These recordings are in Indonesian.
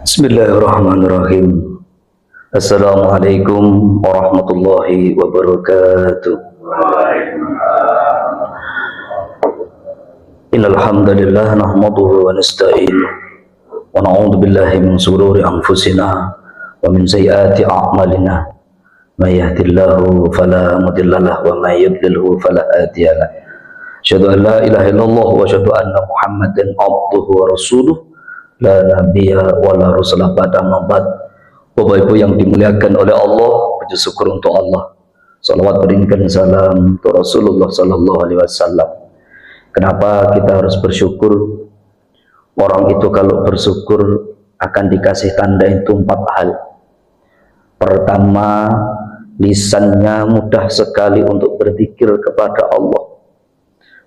Bismillahirrahmanirrahim. Assalamualaikum warahmatullahi wabarakatuh. Innal hamdalillah nahmaduhu wa nasta'inuhu wa na'udzu billahi min shururi anfusina wa min sayyiati a'malina. May yahdihillahu fala mudilla lahu wa may yudlilhu fala hadiya lahu. Asyhadu an la ilaha illallah wa asyhadu anna Muhammadan abduhu wa rasuluh. La nabiyya wa la rasulah ba'da ma ba'd. Bapak Ibu yang dimuliakan oleh Allah, puji syukur untuk Allah. Salawat berikan salam untuk Rasulullah sallallahu alaihi wasallam. Kenapa kita harus bersyukur? Orang itu kalau bersyukur akan dikasih tanda itu 4 hal. Pertama, lisannya mudah sekali untuk berzikir kepada Allah.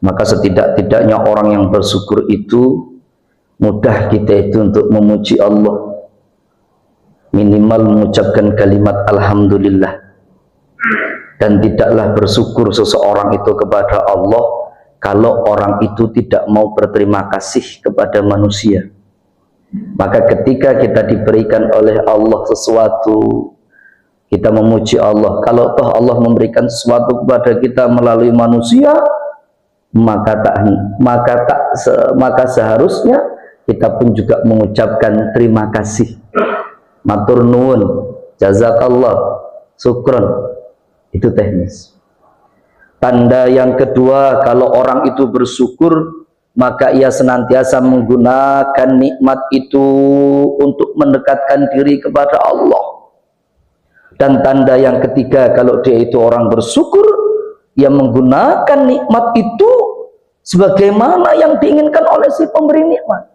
Maka setidak-tidaknya orang yang bersyukur itu mudah kita itu untuk memuji Allah, minimal mengucapkan kalimat alhamdulillah. Dan tidaklah bersyukur seseorang itu kepada Allah kalau orang itu tidak mau berterima kasih kepada manusia. Maka ketika kita diberikan oleh Allah sesuatu, kita memuji Allah. Kalau toh Allah memberikan sesuatu kepada kita melalui manusia, maka seharusnya kita pun juga mengucapkan terima kasih, matur nuwun, jazakallah, syukron. Itu teknis. Tanda yang kedua, kalau orang itu bersyukur, maka ia senantiasa menggunakan nikmat itu untuk mendekatkan diri kepada Allah. Dan tanda yang ketiga, kalau dia itu orang bersyukur, ia menggunakan nikmat itu sebagaimana yang diinginkan oleh si pemberi nikmat.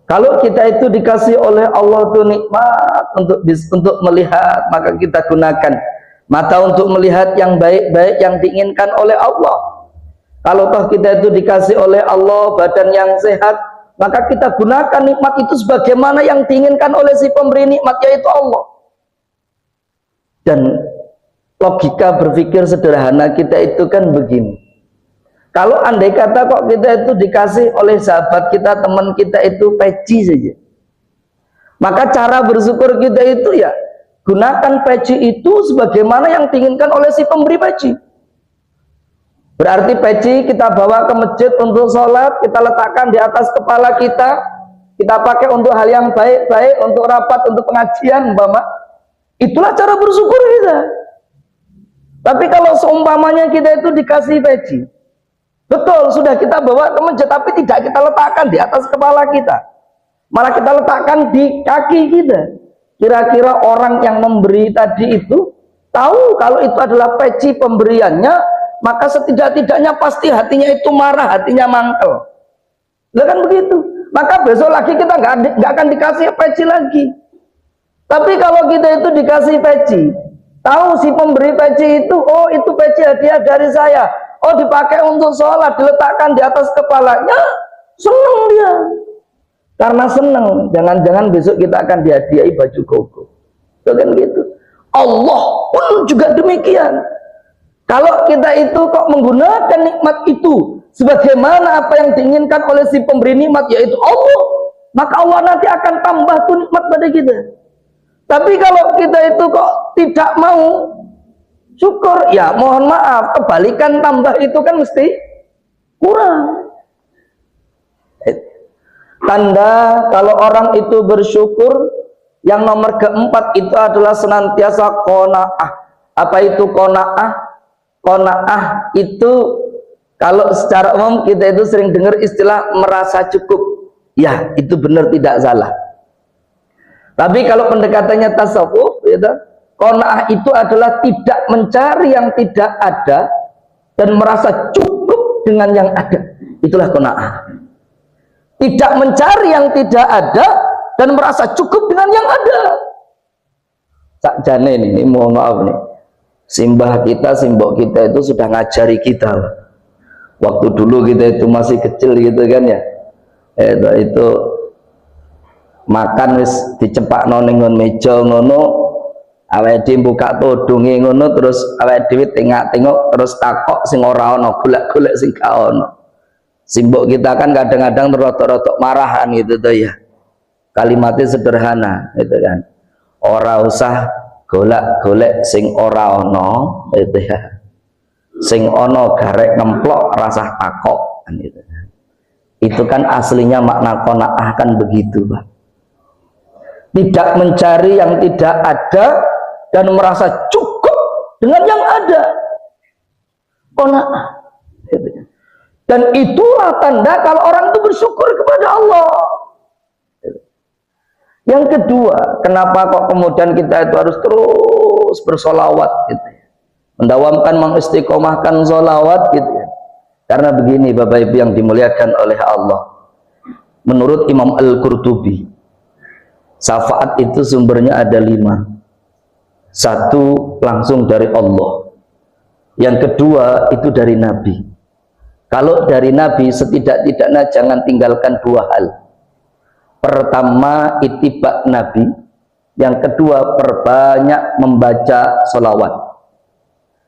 Kalau kita itu dikasih oleh Allah itu nikmat untuk melihat, maka kita gunakan mata untuk melihat yang baik-baik yang diinginkan oleh Allah. Kalau toh kita itu dikasih oleh Allah badan yang sehat, maka kita gunakan nikmat itu sebagaimana yang diinginkan oleh si pemberi nikmat, yaitu Allah. Dan logika berpikir sederhana kita itu kan begini. Kalau andai kata kok kita itu dikasih oleh sahabat kita, teman kita itu peci saja, maka cara bersyukur kita itu ya gunakan peci itu sebagaimana yang diinginkan oleh si pemberi peci. Berarti peci kita bawa ke masjid untuk sholat, kita letakkan di atas kepala kita pakai untuk hal yang baik-baik, untuk rapat, untuk pengajian umpama. Itulah cara bersyukur kita. Tapi kalau seumpamanya kita itu dikasih peci, betul, sudah kita bawa ke masjid, tapi tidak kita letakkan di atas kepala kita, malah kita letakkan di kaki kita. Kira-kira orang yang memberi tadi itu tahu kalau itu adalah peci pemberiannya, maka setidak-tidaknya pasti hatinya itu marah, hatinya mangkel. Lah kan begitu. Maka besok lagi kita nggak akan dikasih peci lagi. Tapi kalau kita itu dikasih peci, tahu si pemberi peci itu, oh itu peci hadiah dari saya, oh dipakai untuk sholat, diletakkan di atas kepalanya, senang dia. Karena senang, jangan-jangan besok kita akan dihadiahi baju koko. Itu kan gitu. Allah pun juga demikian. Kalau kita itu kok menggunakan nikmat itu sebagaimana apa yang diinginkan oleh si pemberi nikmat, yaitu Allah, maka Allah nanti akan tambah tuh nikmat pada kita. Tapi kalau kita itu kok tidak mau syukur, ya mohon maaf, kebalikan tambah itu kan mesti kurang. Tanda kalau orang itu bersyukur, yang nomor keempat itu adalah senantiasa qanaah. Apa itu qanaah? Qanaah itu kalau secara umum kita itu sering dengar istilah merasa cukup. Ya, itu benar, tidak salah. Tapi kalau pendekatannya tasawuf, ya, qanaah itu adalah tidak mencari yang tidak ada dan merasa cukup dengan yang ada. Itulah qanaah. Tidak mencari yang tidak ada dan merasa cukup dengan yang ada. Sakjane ini mohon maaf nih, simbah kita, simbok kita itu sudah ngajari kita. Waktu dulu kita itu masih kecil gitu kan ya, itu makan wis dicepakno ning nggon meja ngono, awake dhewe buka todunge ngono, terus awake dhewe tengok-tengok, terus takok sing ora ana, golek-golek sing gak ana. Simbok kita kan kadang-kadang rotok-rotok marahan gitu tuh ya. kalimatnya sederhana gitu kan, ora usah golek-golek sing ora ono gitu ya, sing ono garek nemplok rasa takok kan gitu. Itu kan aslinya makna qanaah kan begitu, Pak. Tidak mencari yang tidak ada dan merasa cukup dengan yang ada, qanaah gitu ya. Dan itulah tanda kalau orang itu bersyukur kepada Allah. Yang kedua, kenapa kok kemudian kita itu harus terus bersolawat gitu ya, mendawamkan, mengistiqomahkan solawat gitu ya. Karena begini Bapak Ibu yang dimuliakan oleh Allah, menurut Imam Al-Qurtubi, syafaat itu sumbernya ada 5. Satu langsung dari Allah, yang kedua itu dari Nabi. Kalau dari Nabi, setidak-tidaknya jangan tinggalkan 2 hal. Pertama, ittiba Nabi. Yang kedua, perbanyak membaca sholawat.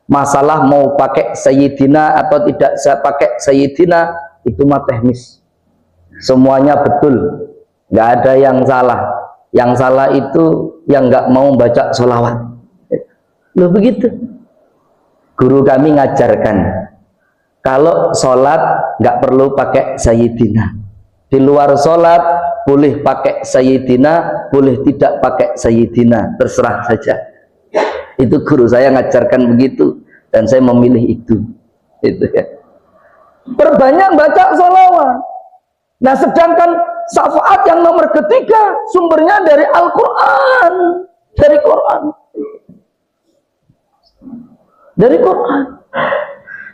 Masalah mau pakai Sayyidina atau tidak saya pakai Sayyidina, itu mah teknis. Semuanya betul, nggak ada yang salah. Yang salah itu yang nggak mau baca sholawat. Loh begitu. Guru kami ngajarkan, kalau sholat nggak perlu pakai Sayyidina. Di luar sholat boleh pakai Sayyidina, boleh tidak pakai Sayyidina, terserah saja. Itu guru saya ngajarkan begitu dan saya memilih itu ya. Perbanyak baca sholawat. Nah sedangkan syafaat yang nomor ketiga sumbernya dari Al-Quran, dari Quran.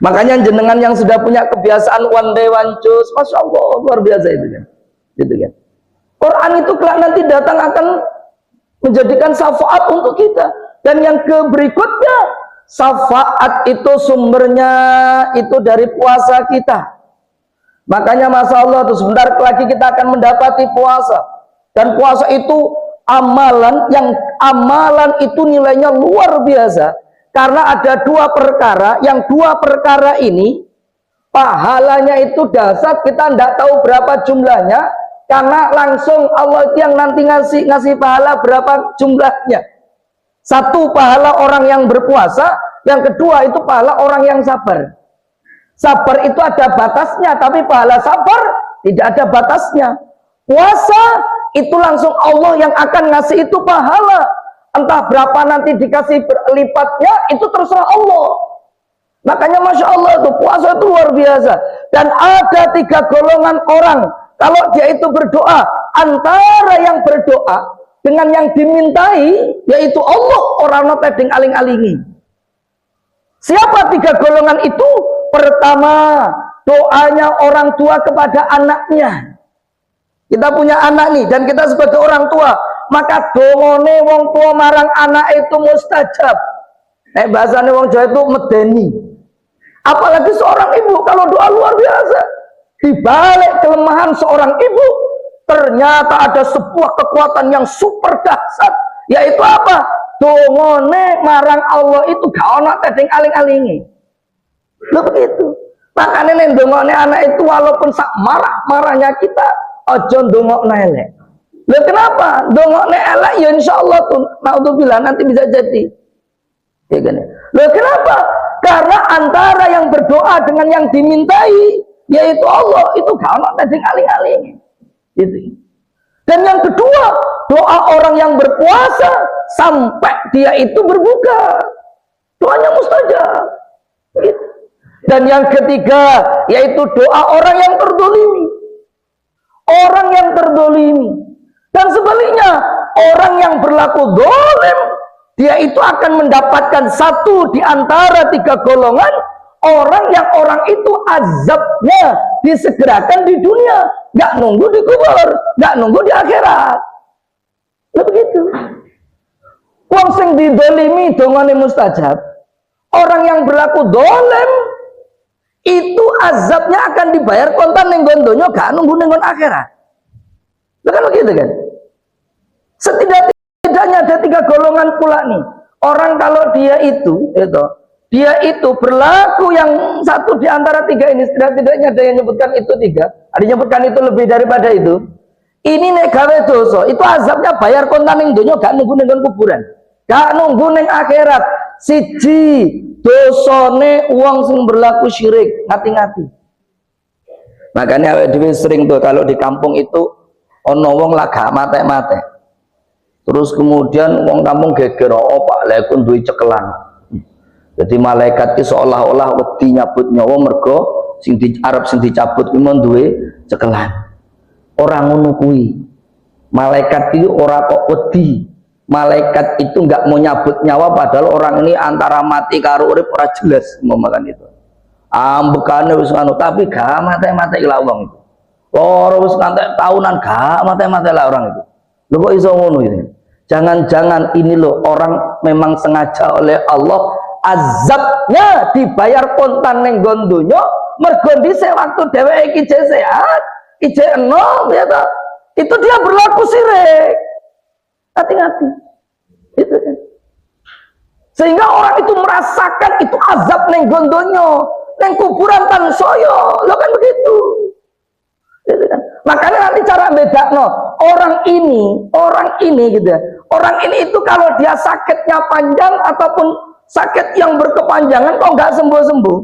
Makanya jenengan yang sudah punya kebiasaan one day one choose, Masya Allah, luar biasa itu kan. Gitu kan. Quran itu kelak nanti datang akan menjadikan syafaat untuk kita. Dan yang berikutnya, syafaat itu sumbernya itu dari puasa kita. Makanya Masya Allah tuh sebentar lagi kita akan mendapati puasa. Dan puasa itu amalan itu nilainya luar biasa. Karena ada 2 perkara, yang 2 perkara ini pahalanya itu dasar kita tidak tahu berapa jumlahnya, karena langsung Allah itu yang nanti ngasih pahala berapa jumlahnya. Satu, pahala orang yang berpuasa, yang kedua itu pahala orang yang sabar. Sabar itu ada batasnya, tapi pahala sabar tidak ada batasnya. Puasa itu langsung Allah yang akan ngasih itu pahala. Entah berapa nanti dikasih berlipatnya, itu terserah Allah. Makanya Masya Allah itu puasa itu luar biasa. Dan ada 3 golongan orang, kalau dia itu berdoa, antara yang berdoa dengan yang dimintai, yaitu Allah, orang teding aling-alingi. Siapa 3 golongan itu? Pertama, doanya orang tua kepada anaknya. Kita punya anak nih, dan kita sebagai orang tua, maka dongone wong tua marang anak itu mustajab. Bahasanya wong Jawa itu medeni. Apalagi seorang ibu, kalau doa luar biasa. Di balik kelemahan seorang ibu, ternyata ada sebuah kekuatan yang super dahsyat. Yaitu apa? Dongone marang Allah itu gak ono tedeng aling-alingi. Loh begitu. Makanya nih dongone anak itu walaupun sak marah-marahnya kita, ojo dongokno elek. Loh kenapa? Dongokno elek ya insyaallah tuh naudzubillah nanti bisa jadi. Ya kan? Loh kenapa? Karena antara yang berdoa dengan yang dimintai, yaitu Allah, itu gak ono tedeng aling-alingi. Gitu. Dan yang kedua, doa orang yang berpuasa sampai dia itu berbuka, doanya mustajab. Gitu. Dan yang ketiga, yaitu doa orang yang terdolimi. Orang yang terdolimi. Dan sebaliknya, orang yang berlaku dolim, dia itu akan mendapatkan satu di antara 3 golongan orang yang orang itu azabnya disegerakan di dunia, nggak nunggu di kubur, nggak nunggu di akhirat. Nah, begitu. Wong sing didolimi dongane mustajab. Orang yang berlaku dolim itu azabnya akan dibayar kontan ning donya, gak nunggu ning akhirat. Nah, kan begitu kan? Setidaknya ada 3 golongan pula nih. Orang kalau dia itu berlaku yang satu di antara 3 ini, setidaknya ada yang menyebutkan itu 3, ada yang menyebutkan itu lebih daripada itu. Ini nek gawe dosa, itu azabnya bayar kontan ning donya, gak nunggu ning kuburan. Gak nunggu ning akhirat. Siji, dosane wong sing berlaku syirik, ngati-ngati. Makanya awake dhewe sering tuh kalau di kampung itu ono wong lah gak mate-mate. Terus kemudian wong kampung geger, oh Pak, lha iku duwe cekelan. Jadi malaikat itu seolah-olah wedi nyabut nyawa mergo sing arep sing dicabut ki mon duwe cekelan. Ora ngono kuwi. Malaikat itu ora kok wedi. Malaikat itu enggak mau nyabut nyawa padahal orang ini antara mati karo urip ora jelas memakan itu. Ambekane wis anu tapi gak mate-mate lah wong itu. Loro wis ngantek tahunan gak mate-mate lah orang itu. Lho kok iso ngono ini? Jangan-jangan ini loh orang memang sengaja oleh Allah azabnya dibayar kontan ning gondonyo mergo dhisik waktu dheweke iki sehat, iki enom ya toh. Itu dia berlaku sirik. Hati-hati. Itu kan. Sehingga orang itu merasakan itu azab ning gondonyo, ning kuburan tansoyo. Lo kan begitu. Gitu kan. Makanya nanti cara bedakno orang ini gitu ya. Orang ini itu kalau dia sakitnya panjang ataupun sakit yang berkepanjangan kok nggak sembuh-sembuh.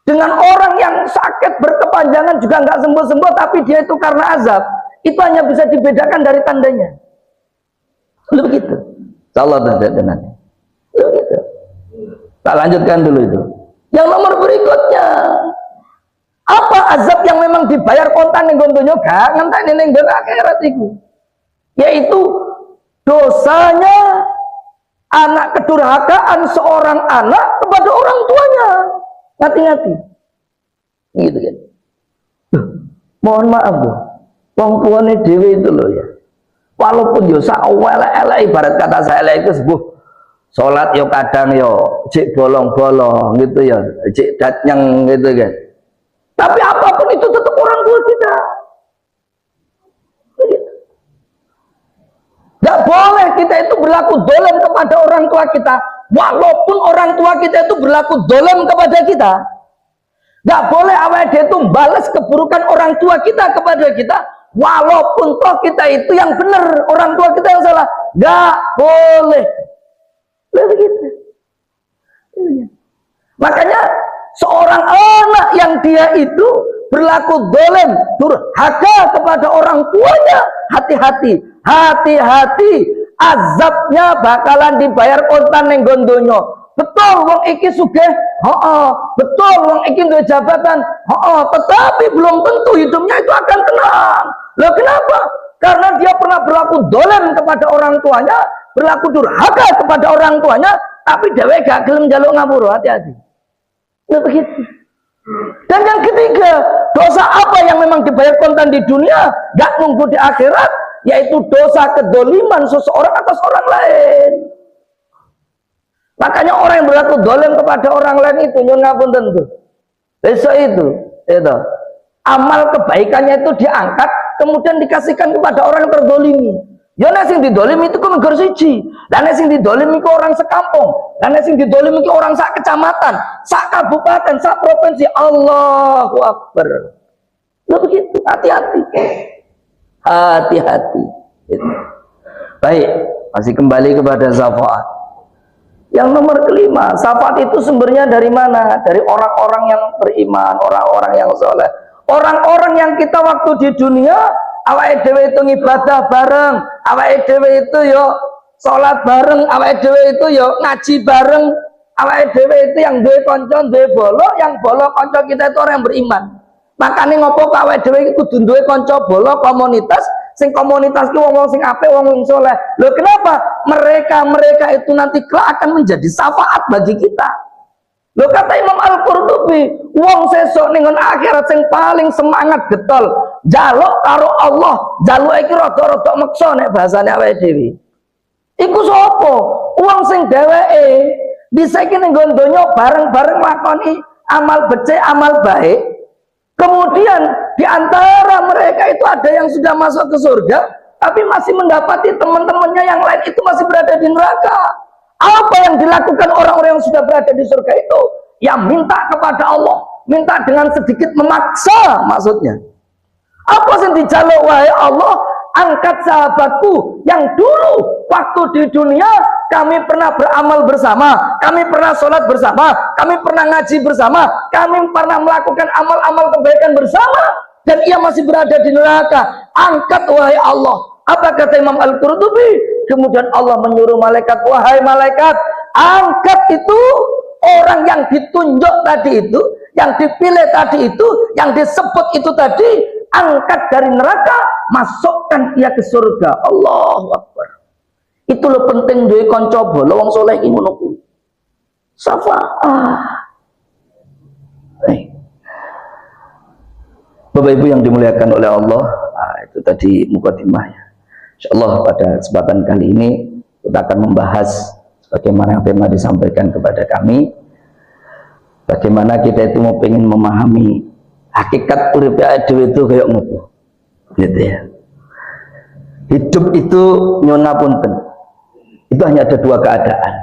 Dengan orang yang sakit berkepanjangan juga nggak sembuh-sembuh tapi dia itu karena azab, itu hanya bisa dibedakan dari tandanya. Lalu begitu. Insyaallah nanti. Lalu begitu. Tak lanjutkan dulu itu. Yang nomor berikutnya, apa azab yang memang dibayar kontan ning gondonyo gak ngenteni ning akhirat iku? Yaitu dosanya anak kedurhakaan seorang anak kepada orang tuanya. Hati-hati. Gitu kan. Mohon maaf loh. Wong tuane dhewe itu loh ya. Walaupun yo sak elek-elek ibarat kata saya elek itu sebuah salat yo kadang yo cek bolong-bolong gitu ya, cek datnyang gitu kan. Tapi apapun itu tetap orang tua kita. Tidak boleh kita itu berlaku dolim kepada orang tua kita, walaupun orang tua kita itu berlaku dolim kepada kita. Tidak boleh awal dia itu balas keburukan orang tua kita kepada kita, walaupun toh kita itu yang benar, orang tua kita yang salah. Tidak boleh. Begitu. Makanya seorang anak yang dia itu berlaku dolim, durhaka kepada orang tuanya, hati-hati, hati-hati, azabnya bakalan dibayar kontan ning gondonyo. Betul wong iki sugih, betul wong iki duwe jabatan, tetapi belum tentu hidupnya itu akan tenang. Loh kenapa? Karena dia pernah berlaku dolim kepada orang tuanya, berlaku durhaka kepada orang tuanya, tapi dhewe gak gelem njaluk ngapura. Hati-hati. Nah begitu. Dan yang ketiga, dosa apa yang memang dibayar kontan di dunia gak nunggu di akhirat, yaitu dosa kedoliman seseorang atas orang lain. Makanya orang yang berlaku dolim kepada orang lain itu nyun ngapunten tuh. Besok itu amal kebaikannya itu diangkat kemudian dikasihkan kepada orang yang terdolimi. Ya nek sing didolimi itu kok negara siji. Lah nek sing didolimi ku orang sekampung. Lah nek sing didolimi ku orang sak kecamatan, sak kabupaten, sak provinsi. Allahu Akbar. Loh begitu, hati-hati. Hati-hati. Baik, masih kembali kepada syafaat. Yang nomor kelima, syafaat itu sumbernya dari mana? Dari orang-orang yang beriman, orang-orang yang soleh. Orang-orang yang kita waktu di dunia awake dhewe itu ngibadah bareng, awake dhewe itu yo salat bareng, awake dhewe itu yo ngaji bareng, awake dhewe itu yang duwe kanca duwe bolo, yang bolo kanca kita itu orang yang beriman. Makane ngopo awake dhewe iki kudu duwe kanca bolo komunitas, sing komunitas ki wong sing apik, wong saleh. Lho kenapa? Mereka itu nanti kelak akan menjadi syafaat bagi kita. Lho kata Imam Al-Qurtubi, wong sesuk ning akhirat sing paling semangat getol njaluk karo Allah, njaluk iki rada-rada meksa nek bahasane awake dhewe. Iku sapa? Wong sing dheweke bisa iki ning donya bareng-bareng lakoni amal becik, amal baik. Kemudian di antara mereka itu ada yang sudah masuk ke surga, tapi masih mendapati teman-temannya yang lain itu masih berada di neraka. Apa yang dilakukan orang-orang yang sudah berada di surga itu? Ya minta kepada Allah, minta dengan sedikit memaksa maksudnya. Apa yang dijaluk wahai Allah? Angkat sahabatku yang dulu waktu di dunia kami pernah beramal bersama, kami pernah sholat bersama, kami pernah ngaji bersama, kami pernah melakukan amal-amal kebaikan bersama, dan ia masih berada di neraka. Angkat wahai Allah. Apa kata Imam Al-Qurtubi? Kemudian Allah menyuruh malaikat, wahai malaikat, angkat itu orang yang ditunjuk tadi itu, yang dipilih tadi itu, yang disebut itu tadi, angkat dari neraka, masukkan ia ke surga. Allahu Akbar. Itu lo penting duwe kanca bola wong saleh iki ngono kuwi. Syafaah. Bapak Ibu yang dimuliakan oleh Allah, itu tadi mukadimahnya. Insyaallah pada kesempatan kali ini kita akan membahas bagaimana tema disampaikan kepada kami. Bagaimana kita itu mau pengen memahami hakikat urip dhewe itu kayak ngopo. Gitu ya. Hidup itu nyona punten. Itu hanya ada dua keadaan.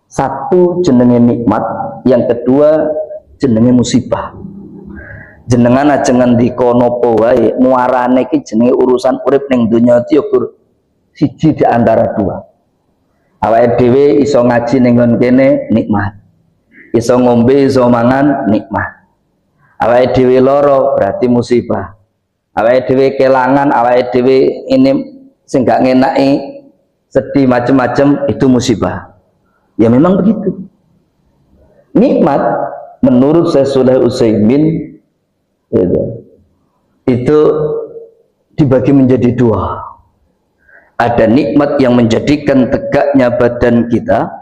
Satu jenenge nikmat, yang kedua jenenge musibah. Jenengan aja ngendika napa wae, muarane iki jenenge urusan urip ning donya iki siji di antara dua. Awake dhewe iso ngaji ning nggon kene nikmat. Iso ngombe, iso mangan nikmat. Awake dhewe lara berarti musibah. Awake dhewe kelangan, awake dhewe ini sing gak ngenaki, sedih macam-macam, itu musibah. Ya memang begitu. Nikmat menurut Syekh Shalih Utsaimin itu dibagi menjadi dua. Ada nikmat yang menjadikan tegaknya badan kita,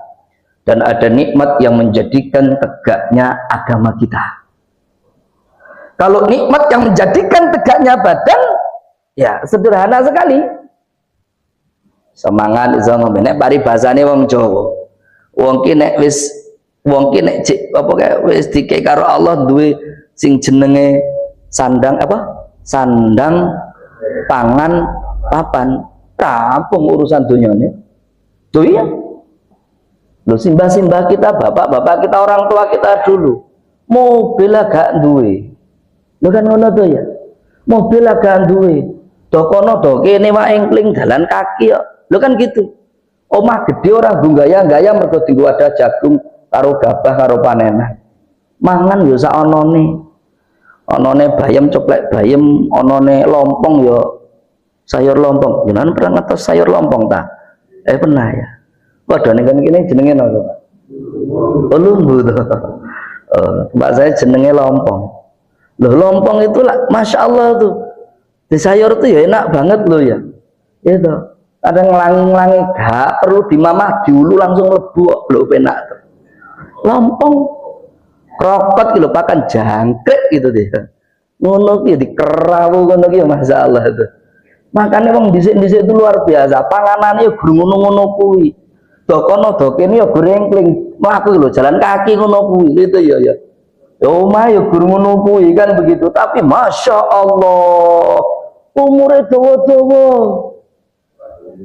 dan ada nikmat yang menjadikan tegaknya agama kita. Kalau nikmat yang menjadikan tegaknya badan, ya sederhana sekali. Semangat iso ngombe nek paribasane wong Jawa. Wong ki nek wis apa kae wis dikek karo Allah duwe sing jenenge sandang apa? Sandang, pangan, papan. Rampung urusan dunyane. Tuh iya. Loh simbah-simbah kita, bapak-bapak kita, orang tua kita dulu mobil agak duwe. Lho kan ngono to ya. Mobil agak duwe. Do kono do kene wae engkling dalan kaki kok. Lho kan gitu. Omah gede orang gunggaya-gaya mergo dienggo ada jagung karo gabah karo panenan. Mangan yo sak onone. Onone bayam coplek bayam, onone lompong yo sayur lompong. Jenengan pernah ngetos sayur lompong ta? Pernah ya. Padha ning kene jenenge napa, Pak? Oh, lumbu to. Mbak saya jenenge lompong. Loh lompong itu lah, masya Allah tuh. Di sayur tuh ya enak banget loh ya. Itu ada ngelangi-ngelangi, gak perlu dimamah diulu langsung lebu loh, enak tuh. Lompong krokot gitu pakan jangkrik gitu deh. Ngono ki dikerawu ngono ki masya Allah itu. Makanya wong dhisik-dhisik itu luar biasa. Panganane yo gur ngono-ngono kuwi. Dokono dokene yo gorengkling. Mlaku lho jalan kaki ngono kuwi. Itu ya ya. Yo omah yo gur ngono kuwi kan begitu. Tapi masya Allah umure dawa-dawa.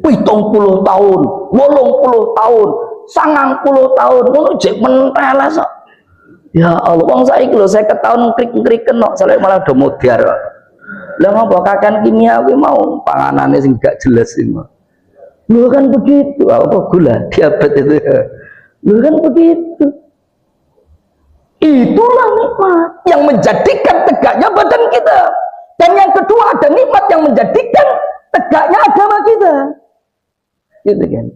70 tahun, 80 tahun, 90 tahun ngono jek menteles kok. Ya Allah, wong saiki lho 50 tahun krik-kriken kok, sampe malah do modar kok. Lah ngopo kakan kimia kuwi mau panganane sing gak jelas iki. Lho kan begitu, apa gula, diabetes itu. Lho kan begitu. Itulah nikmat yang menjadikan tegaknya badan kita. Dan yang kedua ada nikmat yang menjadikan tegaknya agama kita. Gitu kan.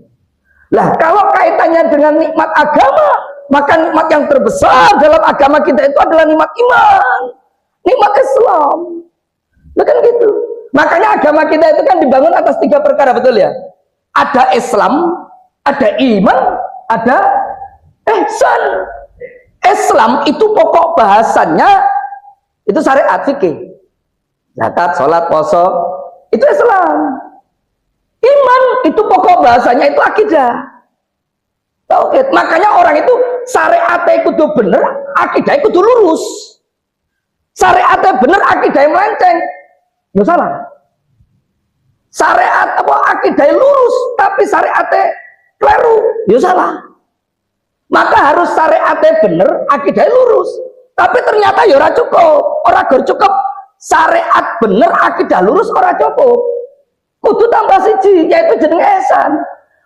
Lah kalau kaitannya dengan nikmat agama, maka nikmat yang terbesar dalam agama kita itu adalah nikmat iman, nikmat Islam. Bukan gitu. Makanya agama kita itu kan dibangun atas 3 perkara, betul ya? Ada Islam, ada iman, ada ihsan. Islam itu pokok bahasannya itu syariat fikih. Zakat, sholat, puasa, itu Islam. Iman itu pokok bahasanya itu akidah. Tauhid. Makanya orang itu syariatnya kudu bener, akidahnya kudu lurus. Syariatnya bener, akidahnya melenceng, ya salah. Syariat apa akidahnya lurus, tapi syariatnya keliru, ya salah. Maka harus syariatnya bener, akidahnya lurus. Tapi ternyata ya ora cukup, ora cukup. syariat bener, akidah lurus ora cukup. Kudu tambah siji, yaitu jeneng ihsan.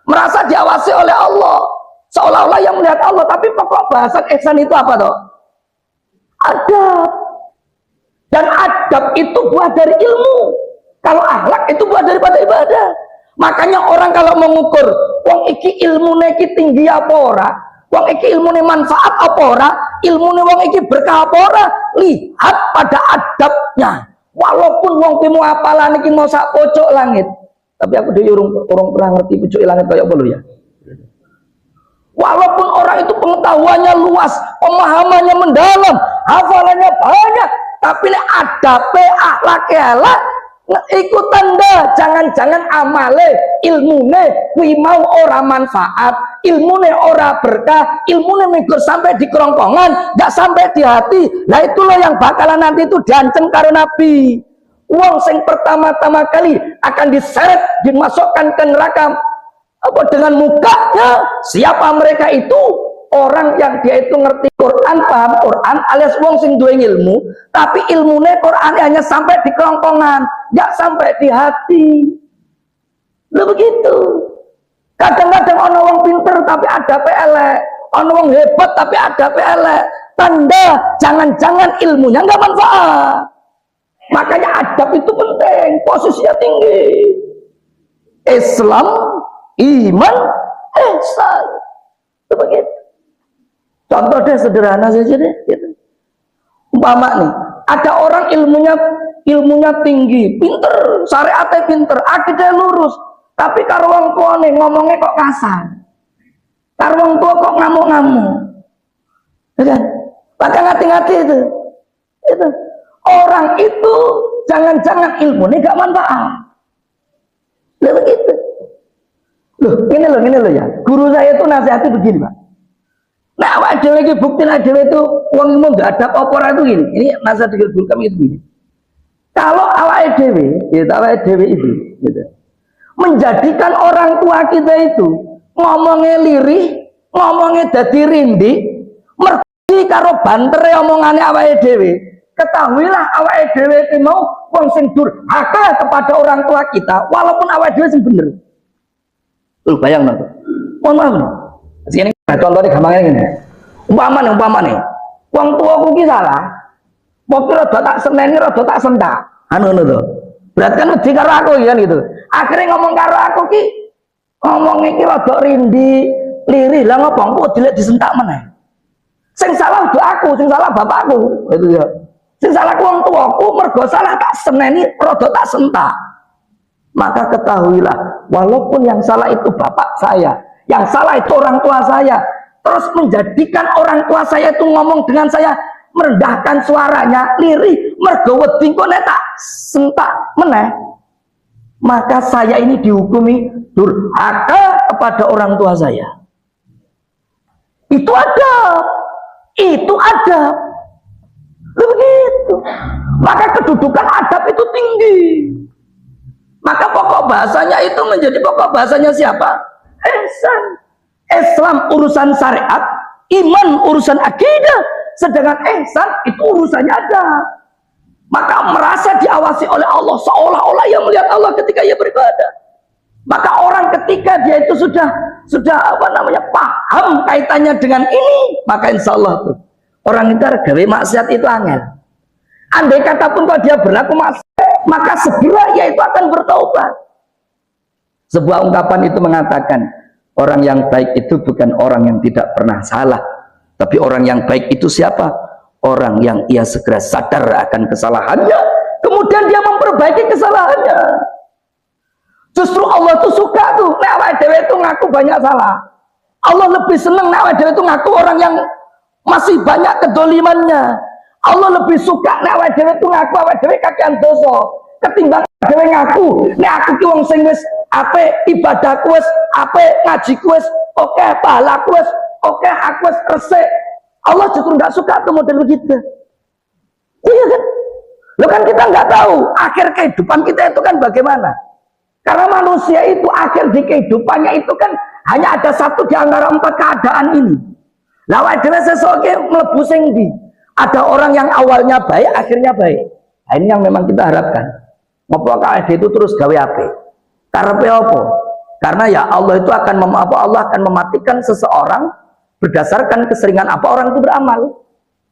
Merasa diawasi oleh Allah, seolah-olah yang melihat Allah, tapi pokok bahasan ihsan itu apa toh? Adab. Dan adab itu buah dari ilmu. Kalau akhlak itu buah daripada ibadah. Makanya orang kalau mengukur wong iki ilmune iki tinggi apa ora, wong iki ilmune manfaat apa ora, ilmune wong iki berkah apa ora, lihat pada adabnya. Walaupun wong ki mau apalan iki mau sak pojok langit, tapi aku dhewe urung pernah ngerti pojok langit kaya apa lho ya. Walaupun orang itu pengetahuannya luas, pemahamannya mendalam, hafalannya banyak, tapi nek adabe akhlake elek, ikut tanda jangan-jangan amale ilmune kuwi mau ora manfaat, ilmune ora berkah, ilmune minggur sampai di kerongkongan, nggak sampai di hati. Nah itulah yang bakalan nanti itu diancam karo Nabi. Wong sing pertama-tama kali akan diseret, dimasukkan ke neraka apa dengan mukanya. Siapa mereka itu? Orang yang dia itu ngerti Quran, paham Quran, alias wong sing duwe ilmu, tapi ilmunya Quran hanya sampai di kerongkongan, nggak sampai di hati. Lo begitu. Kadang-kadang ono wong pinter tapi ada elek, ono wong hebat tapi ada elek. Tanda jangan-jangan ilmunya nggak manfaat. Makanya adab itu penting, posisinya tinggi. Islam, iman, ihsan. Itu begitu. Contoh deh sederhana saja deh, gitu. Umpama nih, ada orang ilmunya tinggi, pinter, syariatnya pinter, akidahnya lurus, tapi karo wong tua nih ngomongnya kok kasar, karo wong tua kok ngamuk-ngamuk, kan? Maka hati-hati itu. Orang itu jangan-jangan ilmunya gak manfaat. Loh begitu. Loh, ini loh ya. Guru saya itu nasihati begini, Pak. Nah, awak dhewe iki bukti nek dhewe itu wong ilmu enggak ada apa-apa itu gini. Ini nasihat dari guru kami itu gini. Kalau awak dhewe, itu gitu. Menjadikan orang tua kita itu ngomongnya lirih, ngomongnya dadi rindi, mergi karo bantere omongane awake dhewe. Ketahuilah awake dhewe itu mau wong sing durhaka kepada orang tua kita, walaupun awake dhewe sing bener. Bayang nonton. Mohon maaf nih. Sini contohnya gampangnya gini. Umpama nih. Wong tuaku ki salah. Pokoke rada tak seneni, rada tak sentak. Ngono to. Berarti kan wedi karo aku kan gitu. Akhirnya ngomong karo aku ki ngomong iki rada rindi, lirih. Lah ngopo kok dilek disentak meneh. Sing salah udah aku, sing salah bapakku. Itu ya. Sing salah wong tuaku mergo salah tak seneni, rada tak sentak. Maka ketahuilah, walaupun yang salah itu bapak saya, yang salah itu orang tua saya, terus menjadikan orang tua saya itu ngomong dengan saya, merendahkan suaranya, lirih, mergo wedi kok nek tak sentak meneh, maka saya ini dihukumi durhaka kepada orang tua saya. Itu adab. Begitu. Maka kedudukan adab itu tinggi. Maka pokok bahasanya itu menjadi pokok bahasanya siapa? Ihsan. Islam urusan syariat, iman urusan akidah, sedangkan ihsan itu urusannya ada. Maka merasa diawasi oleh Allah, seolah-olah yang melihat Allah ketika ia beribadah. Maka orang ketika dia itu sudah paham kaitannya dengan ini, maka insya Allah tuh orang itu gawe maksiat itu angel. Andai kata pun kalau dia berlaku maksiat, maka segera ia itu akan bertaubat. Sebuah ungkapan itu mengatakan, orang yang baik itu bukan orang yang tidak pernah salah, tapi orang yang baik itu siapa? Orang yang ia segera sadar akan kesalahannya, kemudian dia memperbaiki kesalahannya. Justru Allah tuh suka tuh, nek awake dhewe itu ngaku banyak salah. Allah lebih senang nek awake dhewe itu ngaku orang yang masih banyak kedolimannya. Allah lebih suka nek awake dhewe itu ngaku awake dhewe kakean dosa, ketimbang dhewe ngaku nek aku ki wong sing wis apik, ibadahku wis apik, ngajiku wis oke, pahalaku wis oke, aku wis resik. Allah justru enggak suka tuh model begitu. Iya kan? Lo kan kita nggak tahu akhir kehidupan kita itu kan bagaimana. Karena manusia itu akhir di kehidupannya itu kan hanya ada satu di antara 4 keadaan ini. Lah wae dhewe sesuk ki mlebu sing ndi? Ada orang yang awalnya baik, akhirnya baik. Nah, ini yang memang kita harapkan. Ngopo KAD itu terus gawe ape? Karepe apa? Karena ya Allah itu akan Allah akan mematikan seseorang berdasarkan keseringan apa orang itu beramal.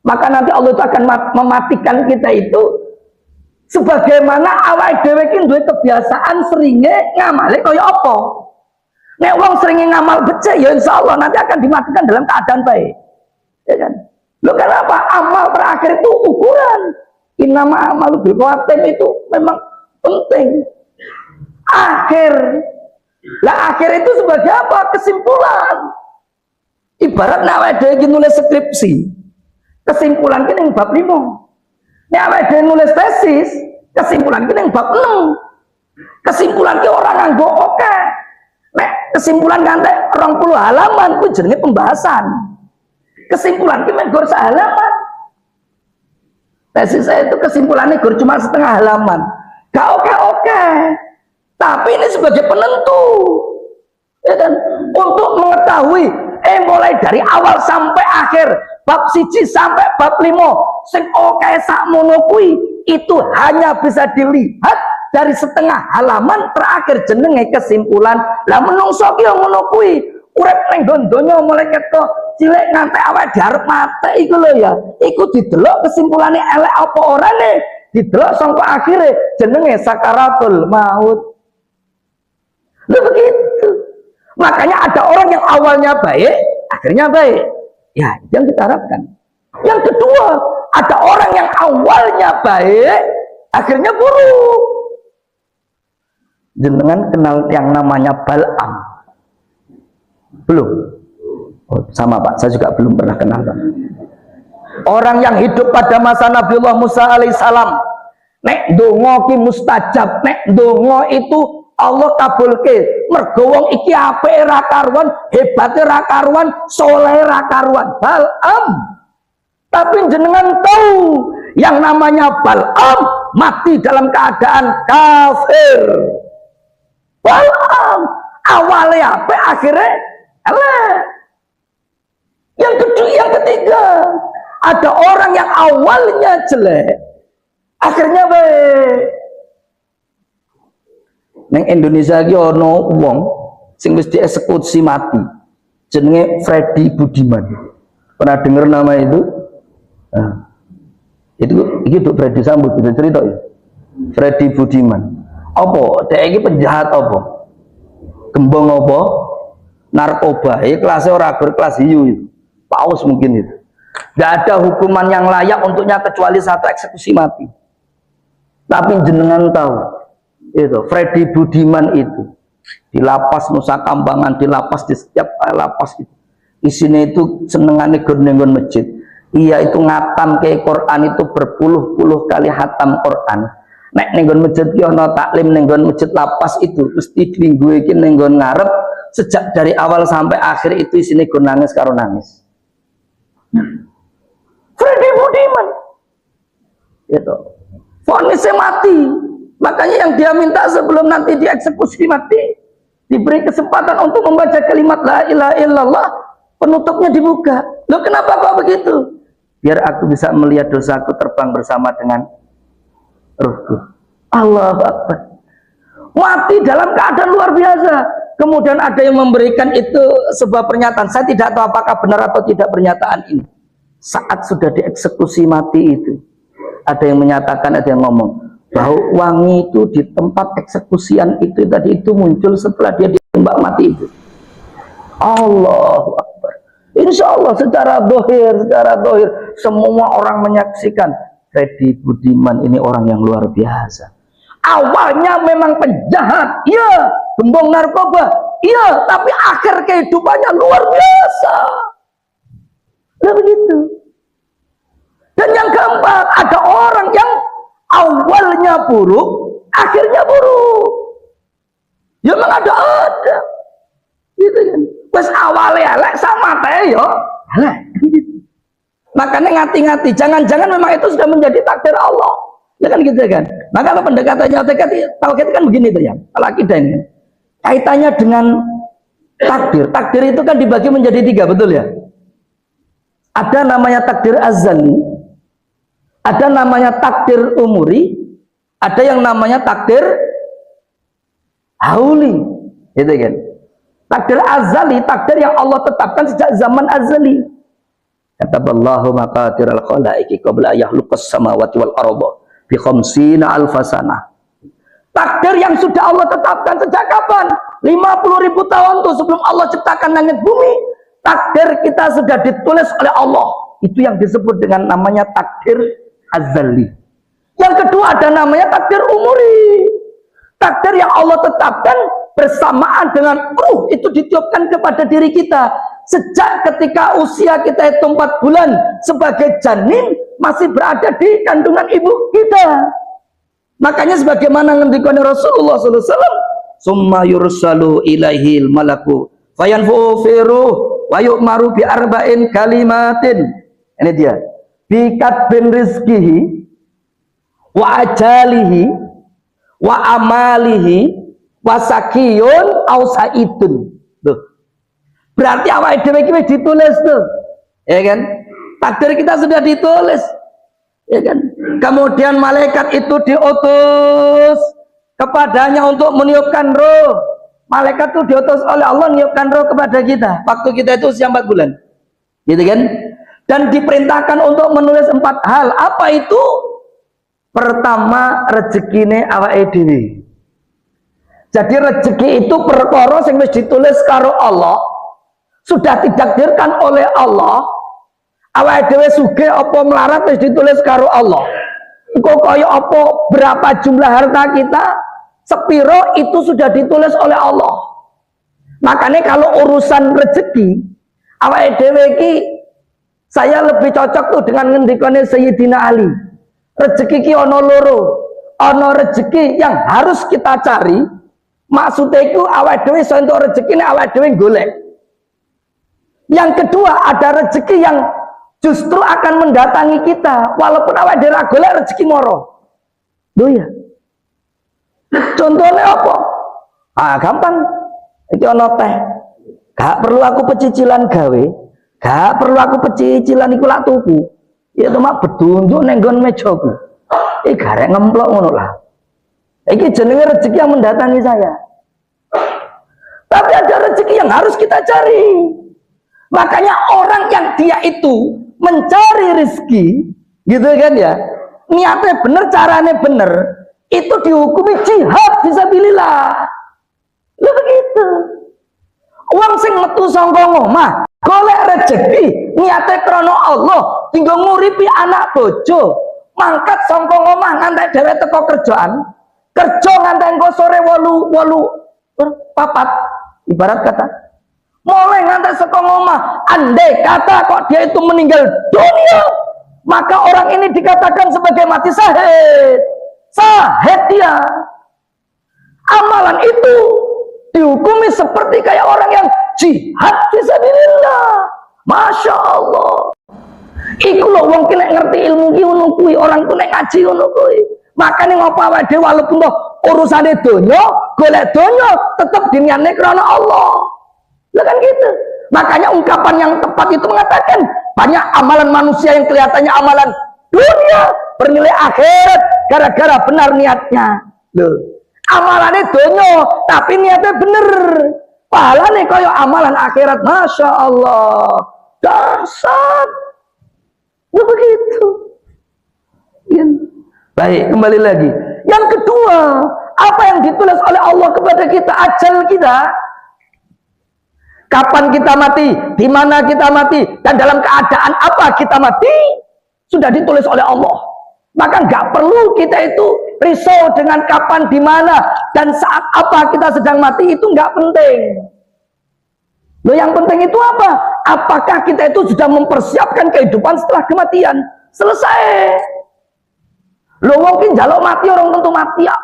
Maka nanti Allah itu akan mematikan kita itu sebagaimana awake dhewe iki duwe kebiasaan seringe ngamale kaya apa. Nek wong seringe ngamal becik ya insyaallah nanti akan dimatikan dalam keadaan baik. Ya kan? Loh kenapa? Amal terakhir itu ukuran. Innama amalu bil khawatim itu memang penting. Akhir. Lah akhir itu sebagai apa? Kesimpulan. Ibarat nek awake dhewe iki nulis skripsi. Kesimpulan ki ning bab 5. Nek awake dhewe nulis tesis, kesimpulan ki ning bab 6. Kesimpulan ki ora nganggo oke. Nek kesimpulan ngantek 20 halaman kuwi jenenge pembahasan. Kesimpulan ki mek gor sak halaman. Tesis saya itu kesimpulannya gor cuma setengah halaman. Gak oke. Tapi ini sebagai penentu. Ya kan? Untuk mengetahui mulai dari awal sampai akhir, bab 1 sampai bab 5 sing oke sakmono kuwi itu hanya bisa dilihat dari setengah halaman terakhir jenenge kesimpulan. Lah menungso ki ngono kuwi urip ning donya mulai ketok cilik nganti awake diarep mate iku lho ya. Iku didelok kesimpulane elek apa orane, didelok sampai akhirnya jenenge sakaratul maut. Lho begitu. Makanya ada orang yang awalnya baik, akhirnya baik. Ya, itu yang kita harapkan. Yang kedua, ada orang yang awalnya baik, akhirnya buruk. Jenengan kenal yang namanya Bal'am? Belum? Oh, sama Pak, saya juga belum pernah kenal Pak. Orang yang hidup pada masa Nabiullah Musa alaihissalam. Nek dongo ki mustajab, nek dongo itu Allah kabulke. Mergo wong iki apike ra karuan, hebate ra karuan, saleh ra karuan. Bal'am. Tapi jenengan tahu yang namanya Bal'am mati dalam keadaan kafir. Bal'am awalnya apa akhirnya elek. Yang ketiga, ada orang yang awalnya jelek, akhirnya baik. Neng Indonesia iki ono wong sing wis dieksekusi mati. Jenenge Freddy Budiman. Pernah dengar nama itu? Nah, itu Freddy Sambo bisa cerita ya. Freddy Budiman. Apa? Dek iki penjahat apa? Gembong apa? Narkoba. Iki kelasnya ora kelas hiu itu. Paus mungkin itu. Tidak ada hukuman yang layak untuknya kecuali satu eksekusi mati. Tapi jenengan tahu itu Freddy Budiman itu di lapas Nusa Kambangan, di lapas di setiap lapas itu isinya itu senengannya gon masjid. Iya itu ngatam ke Quran itu berpuluh-puluh kali hatam Quran. Nek nenggon masjid ki ana taklim nenggon masjid lapas itu mesti minggu iki nenggon ngarep sejak dari awal sampai akhir itu isinya gon nangis karo nangis. Freddy Budiman itu vonisnya mati. Makanya yang dia minta sebelum nanti dieksekusi mati diberi kesempatan untuk membaca kalimat la ilaha illallah, penutupnya dibuka. Loh kenapa kok begitu? Biar aku bisa melihat dosaku terbang bersama dengan ruhku. Allahu Akbar. Mati dalam keadaan luar biasa. Kemudian ada yang memberikan itu sebuah pernyataan. Saya tidak tahu apakah benar atau tidak pernyataan ini. Saat sudah dieksekusi mati itu, ada yang menyatakan, ada yang ngomong bahwa wangi itu di tempat eksekusian itu tadi itu muncul setelah dia ditembak mati itu. Allahu Akbar. Insya Allah secara dohir semua orang menyaksikan Freddy Budiman ini orang yang luar biasa. Awalnya memang penjahat, iya, gembong narkoba, iya, tapi akhir kehidupannya luar biasa. Nah begitu. Dan yang keempat, ada orang yang awalnya buruk, akhirnya buruk. Ya memang ada. Gitu kan. Wes awalnya elek sama teh yo. Elek. Makanya ngati-ngati, jangan-jangan memang itu sudah menjadi takdir Allah. Ya kan gitu kan. Maka kalau pendekatannya tauhid kan begini tuh ya. Kalau akidah ini kaitannya dengan takdir. Takdir itu kan dibagi menjadi 3, betul ya? Ada namanya takdir azali, Ada namanya takdir umuri, ada yang namanya takdir hauli, gitu kan? Takdir azali, takdir yang Allah tetapkan sejak zaman azali. Kataballahu maqadiral khalaiqi qabla yakhluqas samawati wal arda bi khamsina alfasana. Takdir yang sudah Allah tetapkan sejak kapan? 50.000 tahun tuh sebelum Allah ciptakan langit bumi. Takdir kita sudah ditulis oleh Allah. Itu yang disebut dengan namanya takdir azali. Yang kedua ada namanya takdir umuri. Takdir yang Allah tetapkan bersamaan dengan ruh itu ditiupkan kepada diri kita. Sejak ketika usia kita itu 4 bulan sebagai janin masih berada di kandungan ibu kita. Makanya sebagaimana ngendikane Rasulullah sallallahu alaihi wasallam, "Summa yursalu ilaihil malaku fayanfu firuh wa yu'maru bi arba'in kalimatin." Ini dia. Bi katbin rizqihi wa ajalihi wa amalihi wa sakiyun au saidun. Tuh. Berarti awake dhewe iki wis ditulis tuh. Ya kan? Takdir kita sudah ditulis. Ya kan? Kemudian malaikat itu diutus kepadanya untuk meniupkan roh. Malaikat itu diutus oleh Allah meniupkan roh kepada kita waktu kita itu usia 4 bulan. Gitu kan? Dan diperintahkan untuk menulis 4 hal. Apa itu? Pertama, rezekine awake dhewe. Jadi rezeki itu perkara sing wis ditulis karo Allah, sudah ditakdirkan oleh Allah. Awake dhewe sugih apa melarat wis ditulis karo Allah. Engko kaya apa berapa jumlah harta kita, sepiro itu sudah ditulis oleh Allah. Makanya kalau urusan rezeki, awake dhewe iki saya lebih cocok tuh dengan ngendikane Sayyidina Ali. Rezeki ki ana loro. Ana rezeki yang harus kita cari. Maksudnya itu awake dhewe iso entuk rezeki nek awake dhewe golek. Yang kedua ada rezeki yang justru akan mendatangi kita walaupun awake dhewe golek rezeki moro. Lho ya. Contohnya apa? Ah, gampang. Iki ana teh. Gak perlu aku pecicilan gawe. Gak perlu aku pecicilan iku lak tuku. Ya cuma bedunjuk ning nggon mejaku. Garek ngemplok ngono lah. Iki jenenge rezeki yang mendatangi saya. Tapi ada rezeki yang harus kita cari. Makanya orang yang dia itu mencari rezeki, gitu kan ya, niatnya bener, caranya bener, itu dihukumi jihad fisabilillah. Lu begitu. Uang sing metu saka omah, golek rezeki, niatnya krana Allah, tinggal nguripi anak bojo, mangkat saka omah ngantek dhewe teko kerjaan, kerja ngantek engko sore 8, ibarat kata mulai ngantek saka omah, andai kata kok dia itu meninggal dunia, maka orang ini dikatakan sebagai mati syahid. Syahid dia. Amalan itu dihukumi seperti kayak orang yang jihad fisabilillah. Masya Allah. Iku lho wong ki nek ngerti ilmu ki ngono kuwi, orang ku nek ngaji ngono kuwi. Makane ngopo awake dhewe walaupun urusane donya, golek donya tetep diniatne krana Allah. Lah kan gitu. Makanya ungkapan yang tepat itu mengatakan banyak amalan manusia yang kelihatannya amalan dunia bernilai akhirat gara-gara benar niatnya. Loh, amalannya donya tapi niatnya bener. Pahalane kaya amalan akhirat. Masya Allah. Dasar. Ya begitu. Ya. Baik, kembali lagi. Yang kedua, apa yang ditulis oleh Allah kepada kita, ajal kita. Kapan kita mati, di mana kita mati, dan dalam keadaan apa kita mati, sudah ditulis oleh Allah. Maka nggak perlu kita itu risau dengan kapan, di mana, dan saat apa kita sedang mati, itu nggak penting. Loh, yang penting itu apa? Apakah kita itu sudah mempersiapkan kehidupan setelah kematian? Selesai. Loh, mungkin jaluk mati orang tentu mati ya.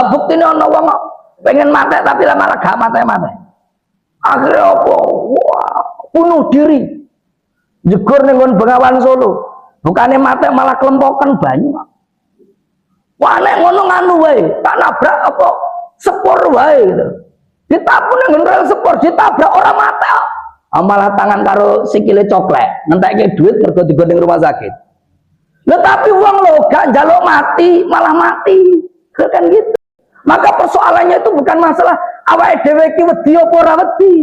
Buktinya ono wong pengen mati tapi malah gak mati-mati. Akhirnya apa? Wah, bunuh diri. Jegur ning Bengawan Solo. Bukannya mati malah kelempokan banyu. Wah, nek ngono nganu wae, tak nabrak apa sepur wae gitu. Ditapun ning rel sepur, ditabrak orang mati. Malah tangan karo sikile coklek, ngentekke duit mergo digo ning rumah sakit. Tapi uang lo gak njaluk mati malah mati, kan gitu. Maka persoalannya itu bukan masalah awake dhewe iki wedi apa ora wedi.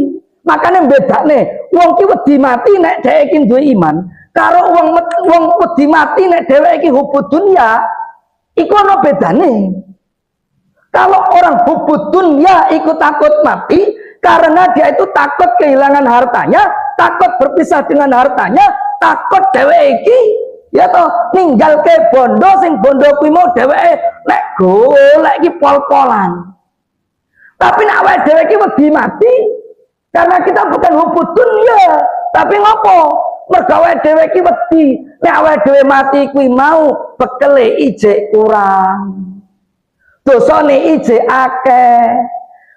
Makanya bedane wong ki wedi mati nek dhek iki duwe iman, karo wong wedi mati nek dheweke iki hubud dunya, iku ana bedane. Kalau orang hubud dunya iku takut mati karena dia itu takut kehilangan hartanya, takut berpisah dengan hartanya, takut dheweke iki ya toh ninggalke bondo sing bondo kuwi mau dheweke nek golek iki pol-polan. Tapi nek awake dhewe iki wedi mati karena kita bukan hubud dunya, tapi ngopo? Mergo awake dhewe iki wedi nek awake dhewe mati kuwi mau bekele ijek kurang. Dosane ijek akeh.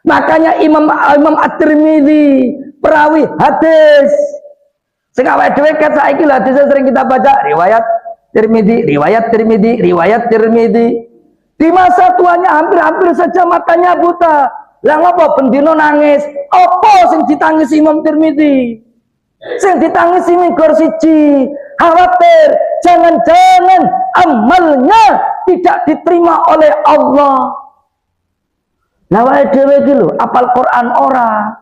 Makanya Imam At-Tirmidzi perawi hadis sing awake dhewe ket saiki lho hadis sering kita baca riwayat Tirmidzi. Di masa tuanya hampir saja matanya buta. Lah ngapa bendino nangis? Apa sing ditangisi Imam Tirmidzi? Sing ditangisi minggur siji, khawatir jangan-jangan amalnya tidak diterima oleh Allah. Lah wae dhewe iki lho, apal Quran ora,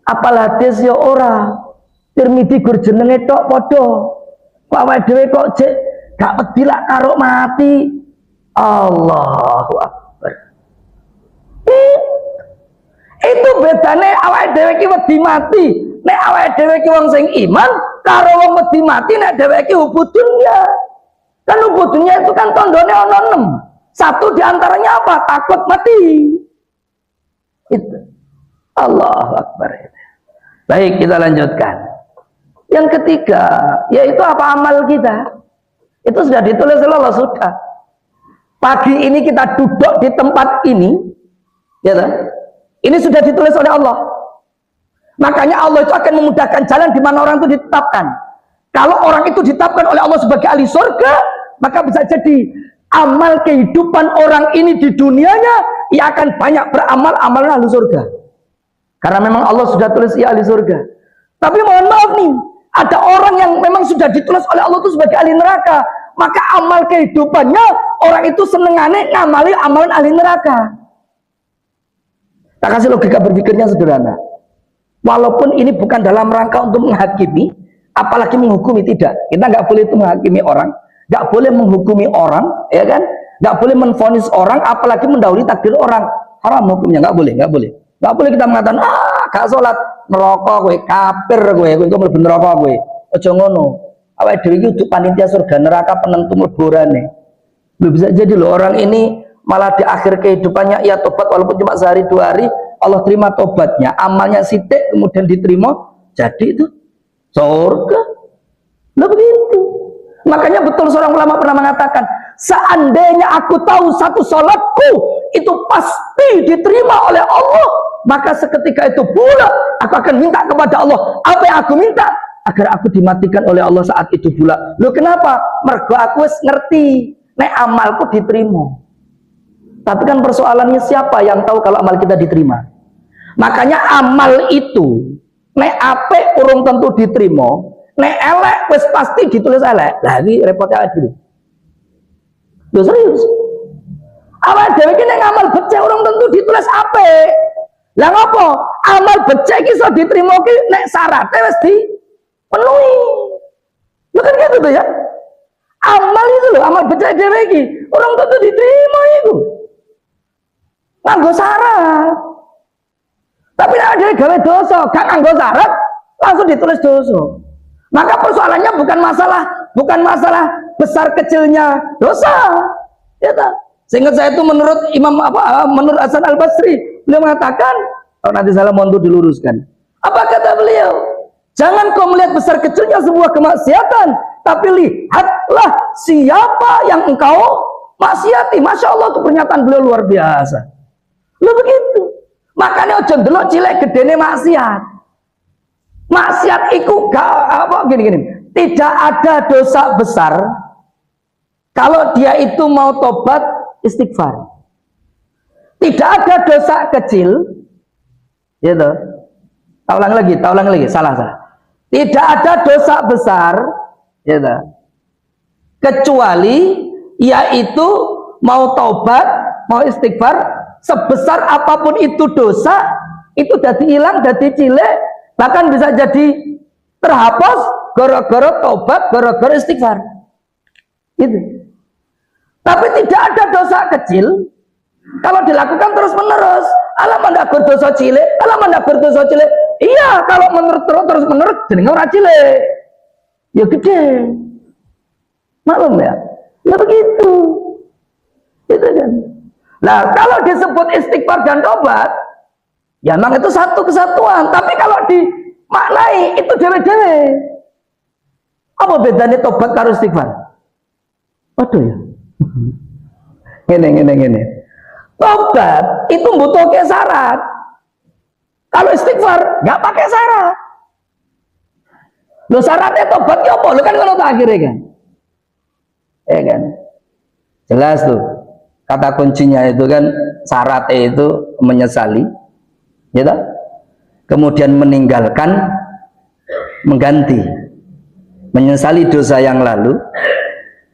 apal hadis ya ora. Tirmidzi gur jenenge tok padha. Kok wae dhewe kok jek gak wedi lak karo mati. Allahu Akbar. Itu bedane awake dhewe iki wedi mati. Nek awake dhewe iki wong sing iman, karo wong wedi mati nek dhewe iki hubud dunya. Kan hubud dunya itu kan tandane ana 6. Satu diantaranya apa? Takut mati. Itu. Allahu Akbar. Baik, kita lanjutkan. Yang ketiga, yaitu apa amal kita. Itu sudah ditulis oleh Allah, sudah. Pagi ini kita duduk di tempat ini, ya kan? Ini sudah ditulis oleh Allah. Makanya Allah itu akan memudahkan jalan di mana orang itu ditetapkan. Kalau orang itu ditetapkan oleh Allah sebagai ahli surga, maka bisa jadi amal kehidupan orang ini di dunianya, ia akan banyak beramal amalan ahli surga. Karena memang Allah sudah tulis ia ahli surga. Tapi mohon maaf nih, ada orang yang memang sudah ditulis oleh Allah itu sebagai ahli neraka, maka amal kehidupannya orang itu senengannya ngamali amalan ahli neraka. Tak kasih logika berpikirnya sederhana. Walaupun ini bukan dalam rangka untuk menghakimi, apalagi menghukumi, tidak. Kita nggak boleh itu menghakimi orang, nggak boleh menghukumi orang, ya kan? Nggak boleh menvonis orang, apalagi mendahului takdir orang. Haram hukumnya, nggak boleh. Nggak boleh kita mengatakan, gak sholat, neraka gue, kafir gue mlebu neraka gue. Aja ngono. Awake dhewe iki untuk panitia surga neraka penentu mleburane. Bisa jadi loh orang ini malah di akhir kehidupannya ia tobat walaupun cuma sehari 2 hari, Allah terima tobatnya, amalnya sidik kemudian diterima, jadi itu surga. Nah begitu. Makanya betul seorang ulama pernah mengatakan, seandainya aku tahu satu sholatku itu pasti diterima oleh Allah, maka seketika itu pula aku akan minta kepada Allah apa yang aku minta, agar aku dimatikan oleh Allah saat itu pula. Loh kenapa? Mergo aku ngerti nek amalku diterima. Tapi kan persoalannya siapa yang tahu kalau amal kita diterima? Makanya amal itu nek apik urung tentu diterima, nek elek wis pasti ditulis elek. Lah iki repotnya awake dhewe. Lho serius. Awake dhewe iki nek amal becik urung tentu ditulis apik. Lah ngopo? Amal becik iki iso diterima ki nek syaratnya wis dipenuhi. Lho kan gitu tuh ya. Amal itu loh, amal becik dhewe iki urung tentu diterima iku. Nganggo syarat. Tapi nek dhewe gawe dosa, gak nganggo syarat, langsung ditulis dosa. Maka persoalannya bukan masalah besar kecilnya dosa. Ya tak? Seingat saya itu menurut menurut Hasan Al-Basri, beliau mengatakan, kalau nanti salah mohon untuk diluruskan. Apa kata beliau? Jangan kau melihat besar kecilnya sebuah kemaksiatan, tapi lihatlah siapa yang engkau maksiati. Masya Allah, itu pernyataan beliau luar biasa. Lo begitu. Makanya ojo ndelok cilik gedene maksiat. Maksiat itu gak gini. Tidak ada dosa besar kalau dia itu mau tobat istighfar. Tidak ada dosa kecil, gitu. Ulang lagi, salah. Tidak ada dosa besar, gitu. kecuali yaitu mau taubat, mau istighfar, sebesar apapun itu dosa, itu jadi hilang, jadi cilik, bahkan bisa jadi terhapus gara-gara taubat, gara-gara istighfar. Itu. Tapi tidak ada dosa kecil kalau dilakukan terus-menerus. Alam mandagur dosa cilik, alam mandagur dosa cilik. Iya, kalau terus-menerus jenenge ora cilik. Ya gede. Maklum ya. Nah begitu. Itu kan. Nah, kalau disebut istighfar dan tobat, ya memang itu satu kesatuan. Tapi kalau dimaknai itu dewe-dewe. Apa bedanya tobat karo istighfar? Waduh ya. Gini. Tobat itu butuh syarat. Kalau istighfar nggak pakai syarat. Lo syaratnya tobat ya apa? Lo kan kalau tak akhirnya kan. Ya kan. Jelas tuh. Kata kuncinya itu kan syaratnya itu menyesali, ya tak? Kemudian meninggalkan, mengganti, menyesali dosa yang lalu,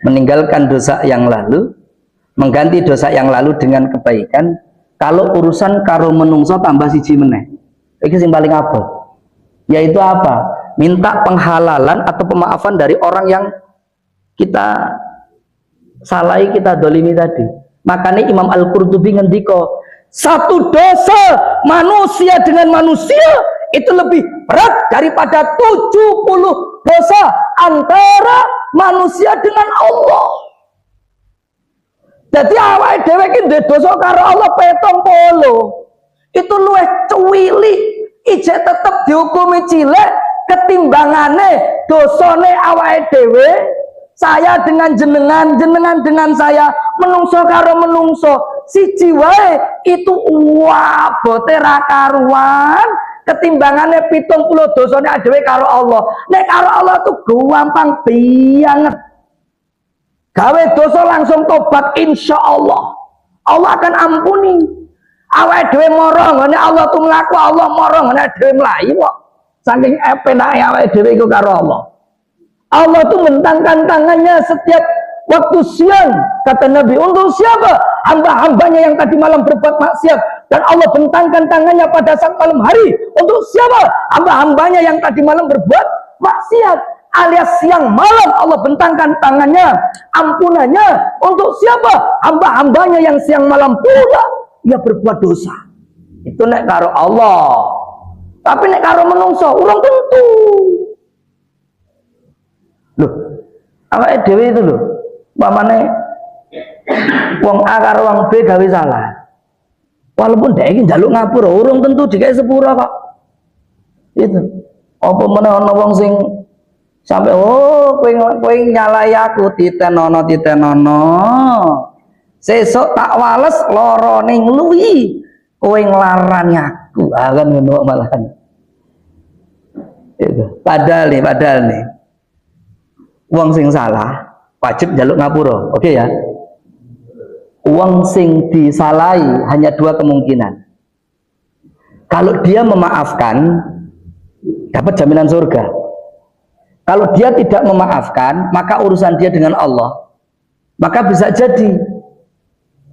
meninggalkan dosa yang lalu, mengganti dosa yang lalu dengan kebaikan. Kalau urusan karo menungso tambah siji meneh. Iki sing paling abot. Yaitu apa? Minta penghalalan atau pemaafan dari orang yang kita salahi, kita dolimi tadi. Makanya Imam Al-Qurtubi ngendiko, satu dosa manusia dengan manusia itu lebih berat daripada 70 dosa antara manusia dengan Allah. Jadi awake dhewe iki ndek dosa karo Allah 70. Itu luwih cuwili, ijek tetep dihukumi cilik ketimbangane dosane awake dhewe. Saya dengan jenengan, jenengan dengan saya, menungso karo menungso, siji wae itu abote ra karuan ketimbangannya 70 dosane dhewe karo Allah. Nek karo Allah tuh gampang banget. Gawe dosa langsung tobat, insya Allah akan ampuni. Awake dhewe moro ngene Allah tuh mlaku, Allah moro ngene dhewe mlayu kok. Saking epenake awake dhewe iku karo Allah. Allah tuh mentangkan tangannya setiap waktu siang, kata Nabi, untuk siapa? Hamba-hambanya yang tadi malam berbuat maksiat. Dan Allah bentangkan tangannya pada saat malam hari, untuk siapa? Hamba-hambanya yang tadi malam berbuat maksiat. Alias siang malam Allah bentangkan tangannya, ampunannya untuk siapa? Hamba-hambanya yang siang malam pula ia berbuat dosa. Itu nek karo Allah. Tapi nek karo menungso urung tentu. Loh, awake dhewe itu loh, pamane wong A karo wong B gawe salah. Walaupun dhek iki njaluk ngapura, urung tentu dikai sepura kok. Itu. Apa meneh ana wong sing sampai kowe nyalai aku titenono. Sesuk tak wales lorone ngluwi, kowe nglarani aku. Ah kan ngono malahan. Itu. Padahal nih. Wong sing salah wajib njaluk ngapura. Oke ya. Wong sing disalahi hanya dua kemungkinan. Kalau dia memaafkan dapat jaminan surga. Kalau dia tidak memaafkan, maka urusan dia dengan Allah. Maka bisa jadi.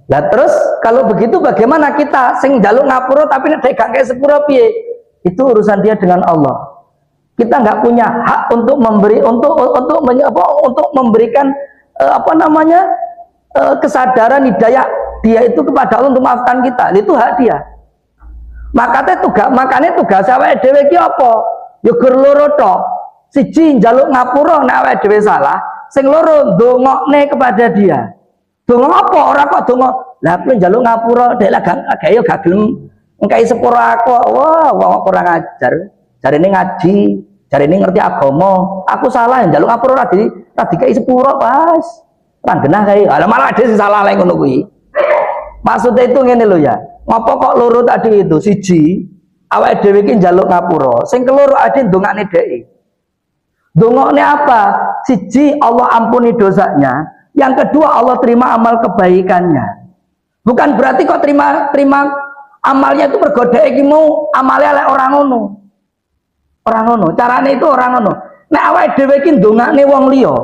Lah terus kalau begitu bagaimana kita sing njaluk ngapura tapi nek gak kaya sepura piye? Itu urusan dia dengan Allah. Kita nggak punya hak untuk memberi untuk memberikan kesadaran hidayah dia itu kepada Allah untuk maafkan kita. Itu hak dia. Makanya tugas awake dhewe iki apa? Ya gur loro tok. Siji njaluk ngapura nek awake dhewe salah, sing loro ndongakne kepada dia. Donga apa? Ora kok donga. Lah aku njaluk ngapura dhek lah gak gelem engkai sepura aku. Wah, wong kurang ajar. Jarine ngaji, jarine ngerti agama. Aku salah njaluk ngapura ora dikai sepura, Mas. Ora genah kae. Lah malah dhewe sing salah lek ngono kuwi. Maksudnya itu ngene lho ya. Ngopo kok loro tadi itu? Siji, awake dhewe iki njaluk ngapura. Sing keloro ade ndongakne dhek. Ndongakne apa? Siji, Allah ampuni dosanya. Yang kedua, Allah terima amal kebaikannya. Bukan berarti kok terima amalnya itu bergoda iki mau amalnya lek orang ngono. Orang ngono. Carane itu orang ngono. Nek awake dhewe iki ndongakne wong liya,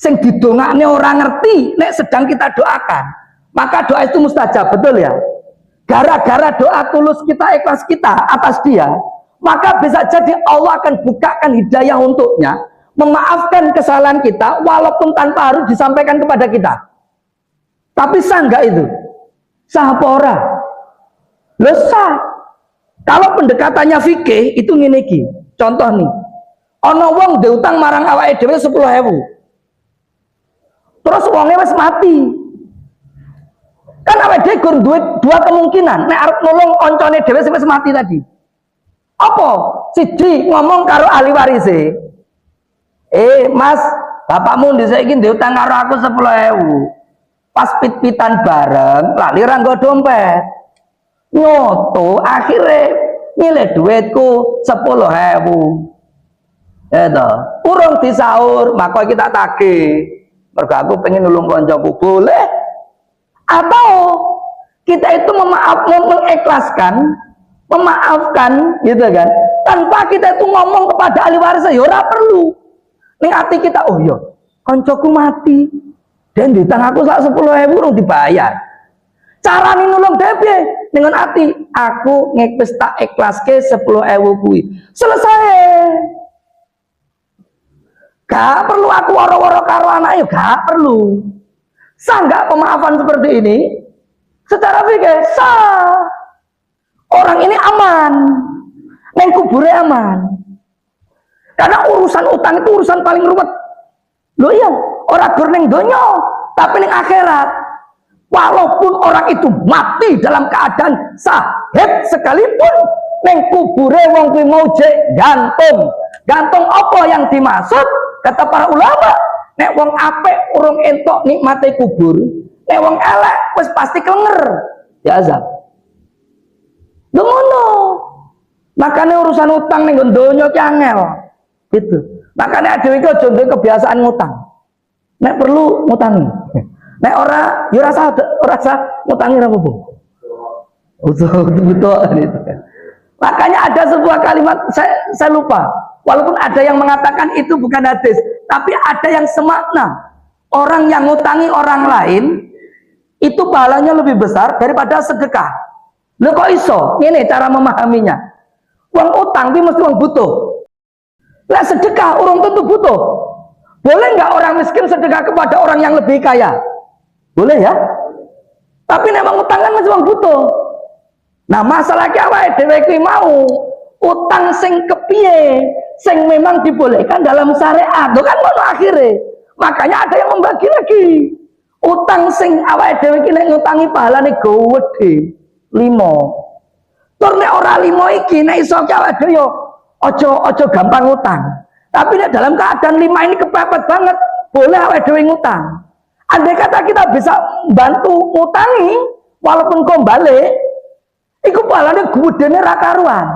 sing didongakne orang ngerti nek sedang kita doakan, maka doa itu mustajab, betul ya? Gara-gara doa tulus kita, ikhlas kita atas dia, maka bisa jadi Allah akan bukakan hidayah untuknya, memaafkan kesalahan kita walaupun tanpa harus disampaikan kepada kita. Tapi sah nggak itu? Sah apa ora? Loh sah. Kalau pendekatannya fikih itu ngene iki. Contoh nih. Ana wong diutang marang awake dhewe 10.000. Terus wonge wis mati. Kan awake dhewe gur duwe dua kemungkinan, nek arep nolong koncone dhewe sing wis mati tadi. Apa? Siji ngomong karo ahli warise. Mas, bapakmu dhisik iki diutang karo aku 10.000. Pas pit-pitan bareng, lali ra nggo dompet. Nyoto akhirnya nyilih duitku 10.000. Itu urung disaur, maka kita tagih. Mergo aku pengen nulung koncoku, boleh. Atau kita itu mengikhlaskan, memaafkan, gitu kan? Tanpa kita itu ngomong kepada ahli waris, ya ora perlu. Ning ati kita, oh ya, koncoku mati. Dan ditang aku sak 10.000 urung dibayar. Cara nih nulung dhewe dengan ati, aku ngekes tak ikhlaske 10.000 kuwi. Selesai. Gak perlu aku woro-woro karo anak, gak perlu. Sah nggak pemaafan seperti ini? Secara fikih sah. Orang ini aman, neng kubure aman. Karena urusan utang itu urusan paling ruwet. Loh iya, orang gur ning donya, tapi ning akhirat. Walaupun orang itu mati dalam keadaan sahid sekalipun, neng kubure wong kuwi mau jek gantung. Gantung apa yang dimaksud? Kata para ulama, nek wong apik urung entuk nikmate kubur, nek wong elek wis pasti klenger, ya azab. Lho ngono. Makane urusan utang ning donya ki angel. Gitu. Makane dhewe iki aja duwe kebiasaan ngutang. Nek perlu ngutangi. Nek ora ya ora sah ngutangi ora apa-apa. Betul. Makanya ada sebuah kalimat saya lupa. Walaupun ada yang mengatakan itu bukan hadis, tapi ada yang semakna. Orang yang ngutangi orang lain itu pahalanya lebih besar daripada sedekah. Lho kok iso? Ini cara memahaminya. Uang utang itu mesti uang butuh. Lah sedekah orang tentu butuh. Boleh nggak orang miskin sedekah kepada orang yang lebih kaya? Boleh ya? Tapi memang utang kan mesti uang butuh. Nah masalahnya awake dhewe kuwi mau utang sing kepiye, sing memang dibolehkan dalam syariat. Lho kan ngono akhirnya. Makanya ada yang membagi lagi. Utang sing awake dhewe iki nek ngutangi pahalane gede 5. Tur nek ora 5 iki nek iso awake dhewe yo aja gampang utang. Tapi nek dalam keadaan 5 ini kepepet banget, boleh awake dhewe ngutang. Andai kata kita bisa bantu ngutangi walaupun kembali, iku pahalane gedene ra karuan.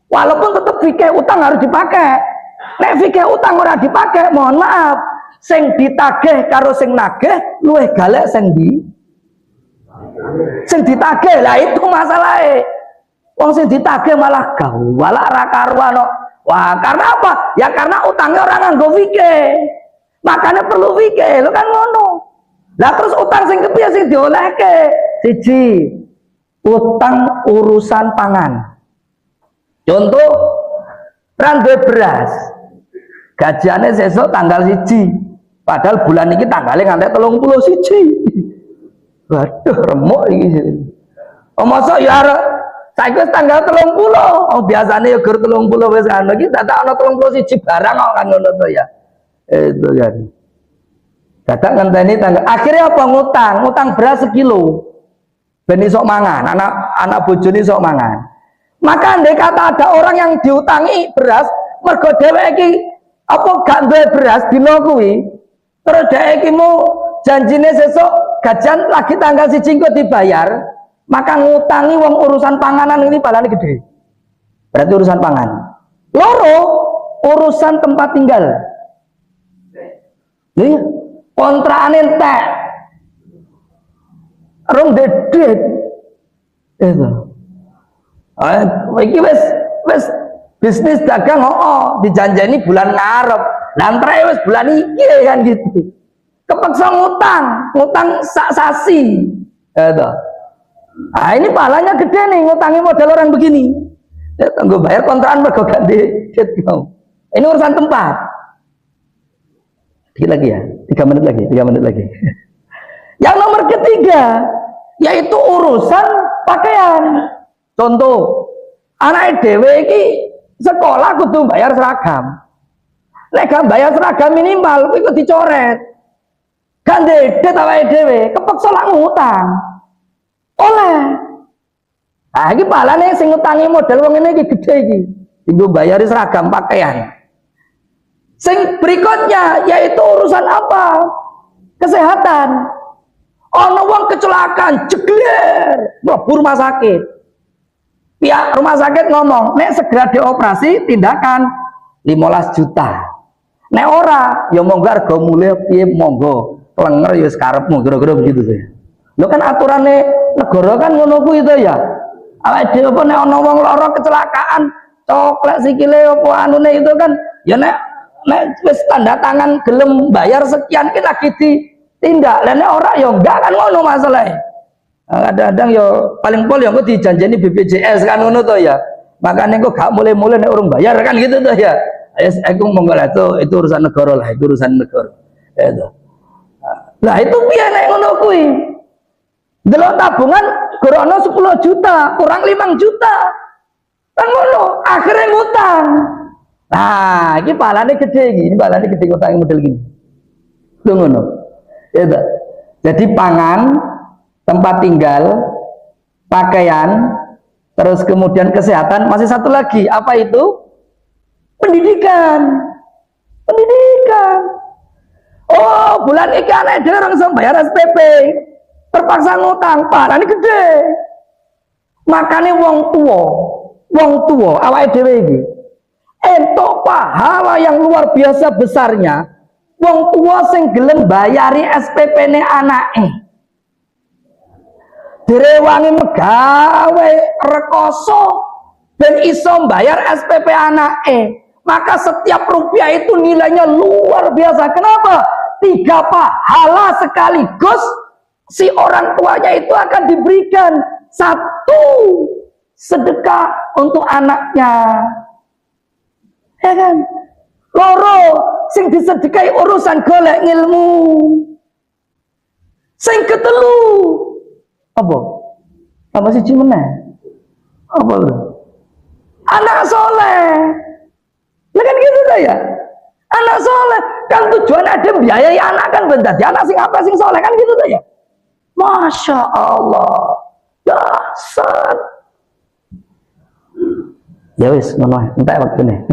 Walaupun tetap fikih utang harus dipakai. Nek fikih utang ora dipakai, mohon maaf, sing ditagih karo sing nagih luwih galek sing ditagih. Lah itu masalahe. Wong sing ditagih malah gawala ra karuan kok. Wah, karena apa? Ya karena utangnya orang nganggo fikih. Makanya perlu fikih, lho kan ngono. Lah terus utang sing kepiye sing diolehke? Siji, utang urusan pangan. Contoh, randuwe beras, gajiannya sesuk tanggal 1, padahal bulan ini tanggalnya ngantek 31. Waduh, remuk ini. Oh masa ya saiki tanggal 30. Oh biasanya ya gur 30 wis kan. Iki dadak ana 31 barang kok kan ngono to ya. Itu kan. Dadak ngenteni tanggal. Akhirnya apa ngutang beras sekilo. Ben iso mangan, anak bojone iso mangan. Maka andai kata ada orang yang diutangi beras, mergo dheweke iki apa gak duwe beras dina kuwi, terus dheweke iki mau janjine sesuk gajian lagi tanggal 1 kok dibayar, maka ngutangi wong urusan panganan ini balane gede. Berarti urusan pangan. Loro, urusan tempat tinggal. Nih, kontrakan entek. Rong dedet. Itu. Iki wis bisnis dagang dijanjeni bulan ngarep. Lantre wis bulan iki kan gitu. Kepeksa ngutang sasi. Gitu. Nah, ini pahalanya gede nih ngutangi modal orang begini. Ya, tunggu bayar kontrakan mergo gak duit mau. Ini urusan tempat. Dikit lagi ya, 3 menit lagi. Yang nomor ketiga, yaitu urusan pakaian. Contoh, anak dhewe iki sekolah kudu bayar seragam. Nek gak bayar seragam minimal kuwi kok dicoret. Gak ndek awake dhewe, kepeksa lak ngutang. Oleh. Ah iki palane sing ngutangi modal wong ngene iki gedhe iki. Dienggo bayar seragam pakaian. Sing berikutnya yaitu urusan apa? Kesehatan. Ono wong kecelakaan jegler, mlebu rumah sakit. Pihak rumah sakit ngomong, nek segera dioperasi tindakan 15 juta. Nek ora, ya monggo harga mulih piye monggo. Plenger ya karepmu kira-kira begitu sih. Lho kan aturannya negara kan ngono kuwi to ya. Awake dhewe apa nek ana wong lara kecelakaan, coklek sikile apa anune itu kan ya nek wis tanda tangan gelem bayar sekian ki lagi ditindak. Lah nek ora ya enggak kan ngono masalahe. Kadang-kadang ya paling pol ya engko dijanjeni BPJS kan ngono to ya. Makanya kok gak mulai-mulai nek urung bayar kan gitu to ya. Aku monggo lah itu urusan negara lah, itu urusan negara. Itu. Lah itu piye nek ngono kuwi? Delok tabungan gorono 10 juta, kurang 5 juta. Kan ngono, akhirnya ngutang. Nah, iki palane gede iki, ini palane gede ngutang model gini. Lho ngono. Ya ta. Jadi pangan, tempat tinggal, pakaian, terus kemudian kesehatan, masih satu lagi, apa itu? Pendidikan. Oh, bulan iki anak dhewe ora iso bayar SPP. Terpaksa ngutang, parah ini gede. Makanya wong tua awake dhewe iki entuk pahala yang luar biasa besarnya. Wong tua sing gelem bayari SPP-ne anake. Direwangi megawe rekoso dan iso bayar SPP anake. Maka setiap rupiah itu nilainya luar biasa. Kenapa? 3 pahala sekaligus. Si orang tuanya itu akan diberikan 1 sedekah untuk anaknya, ya kan? Loro sing disedekahi urusan golek ilmu. Sing ketelu apa? Apa siji meneh? Apa lho? Anak soleh. Lah kan gitu ya. Anak soleh kan tujuan ada biayai anak kan ben dadi anak sing apa sing soleh kan gitu ya. Masya Allah, dasar. Ya wis, ngono entek waktune.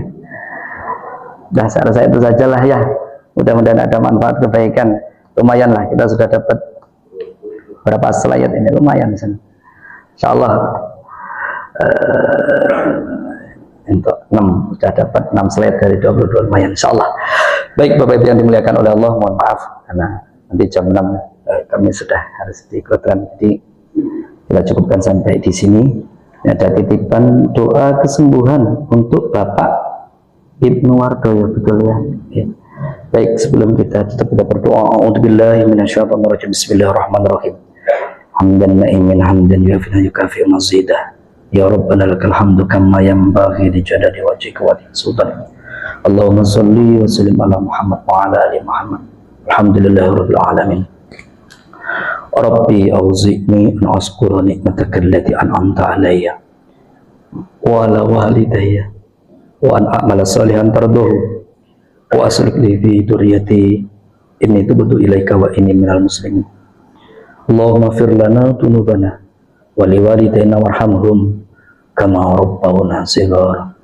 Dasar saya itu sajalah ya. Mudah-mudahan ada manfaat kebaikan. Lumayan lah kita sudah dapat berapa slide ini, lumayan insyaallah. Untuk 6 sudah dapat 6 slide dari 22 lumayan insyaallah. Baik Bapak Ibu yang dimuliakan oleh Allah, mohon maaf karena nanti jam 6 kami sudah harus diikutkan, jadi kita cukupkan sampai di sini. Ada titipan doa kesembuhan untuk Bapak Ibnu Wardoyo, betul ya? Okay. Baik, sebelum kita tutup kita berdoa. A'udzubillahi minasyaitonirrajim. Bismillahirrahmanirrahim. Hamdan na'imin hamdan yuafina yukafi'u mazidah. Ya Rabbana lakal hamdu kama yanbaghi li jalali wajhika wa li sultanik. Allahumma shalli wa sallim ala Muhammad wa ala ali Muhammad. Alhamdulillahirabbil alamin. Rabbi auzi'ni an ashkura ni'mataka allati an'amta alayya wa ala walidayya wa an a'mala salihan tardahu wa aslih li fi dzurriyyati inni tubtu ilaika wa inni minal muslimin. Allahumma fir lana dzunubana wa liwalidayna warhamhum kama rabbawna shighara.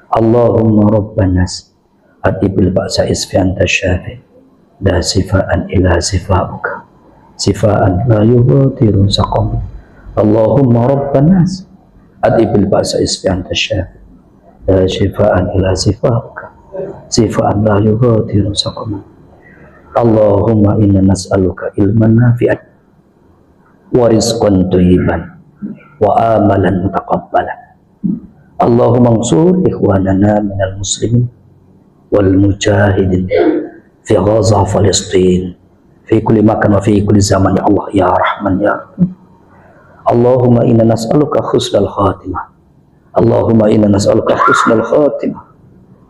Allahumma rabbanas atibil ba'sa isfi anta syafi la sifaan ila sifauka sifaan la yughadiru saqam. Allahumma rabbanas atibil ba'sa isfi anta syafi la sifaan ila sifauka sifaan la yughadiru saqam. Allahumma inna nas'aluka ilman nafi'an wa rizqan thayyiban wa amalan mutaqabbalan. Allahumma ansur ikhwanana minal muslimin wal mujahidin fi Gaza, Palestin, fi kulli makan wa fi kulli zaman ya Allah ya Rahman ya Rahim. Allahumma inna nas'aluka husnal khatimah. Allahumma inna nas'aluka husnal khatimah.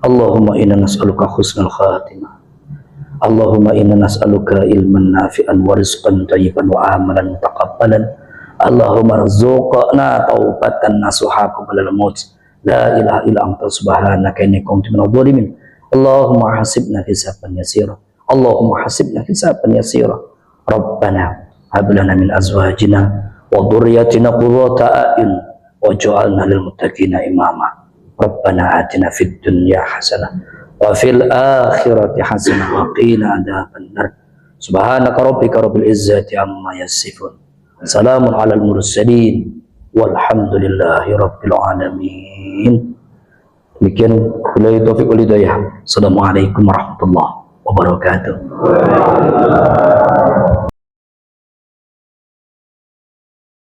Allahumma inna nas'aluka husnal khatimah. Allahumma inna nas'aluka ilman nafi'an wa rizqan thayyiban wa amalan taqabbalan. Allahumma rzuqna taubatan nasuha qabla al-maut. La ilaha illa anta subhanaka inni kuntu minadh dhalimin. Allahumma hasibna hisaban yasira. Allahumma hasibna hisaban yasira. Rabbana hab lana min azwajina wa dhurriyyatina qurrata a'yun waj'alna lil muttaqina imama. Rabbana atina fid dunya hasanah wa fil akhirati hasanah wa qina adzabannar. Subhanaka rabbika rabbil izzati amma yasifun. Salamun alal mursalin walhamdulillahi rabbil alamin. Demikian, wabillahi taufiq wal hidayah. Assalamualaikum warahmatullahi wabarakatuh.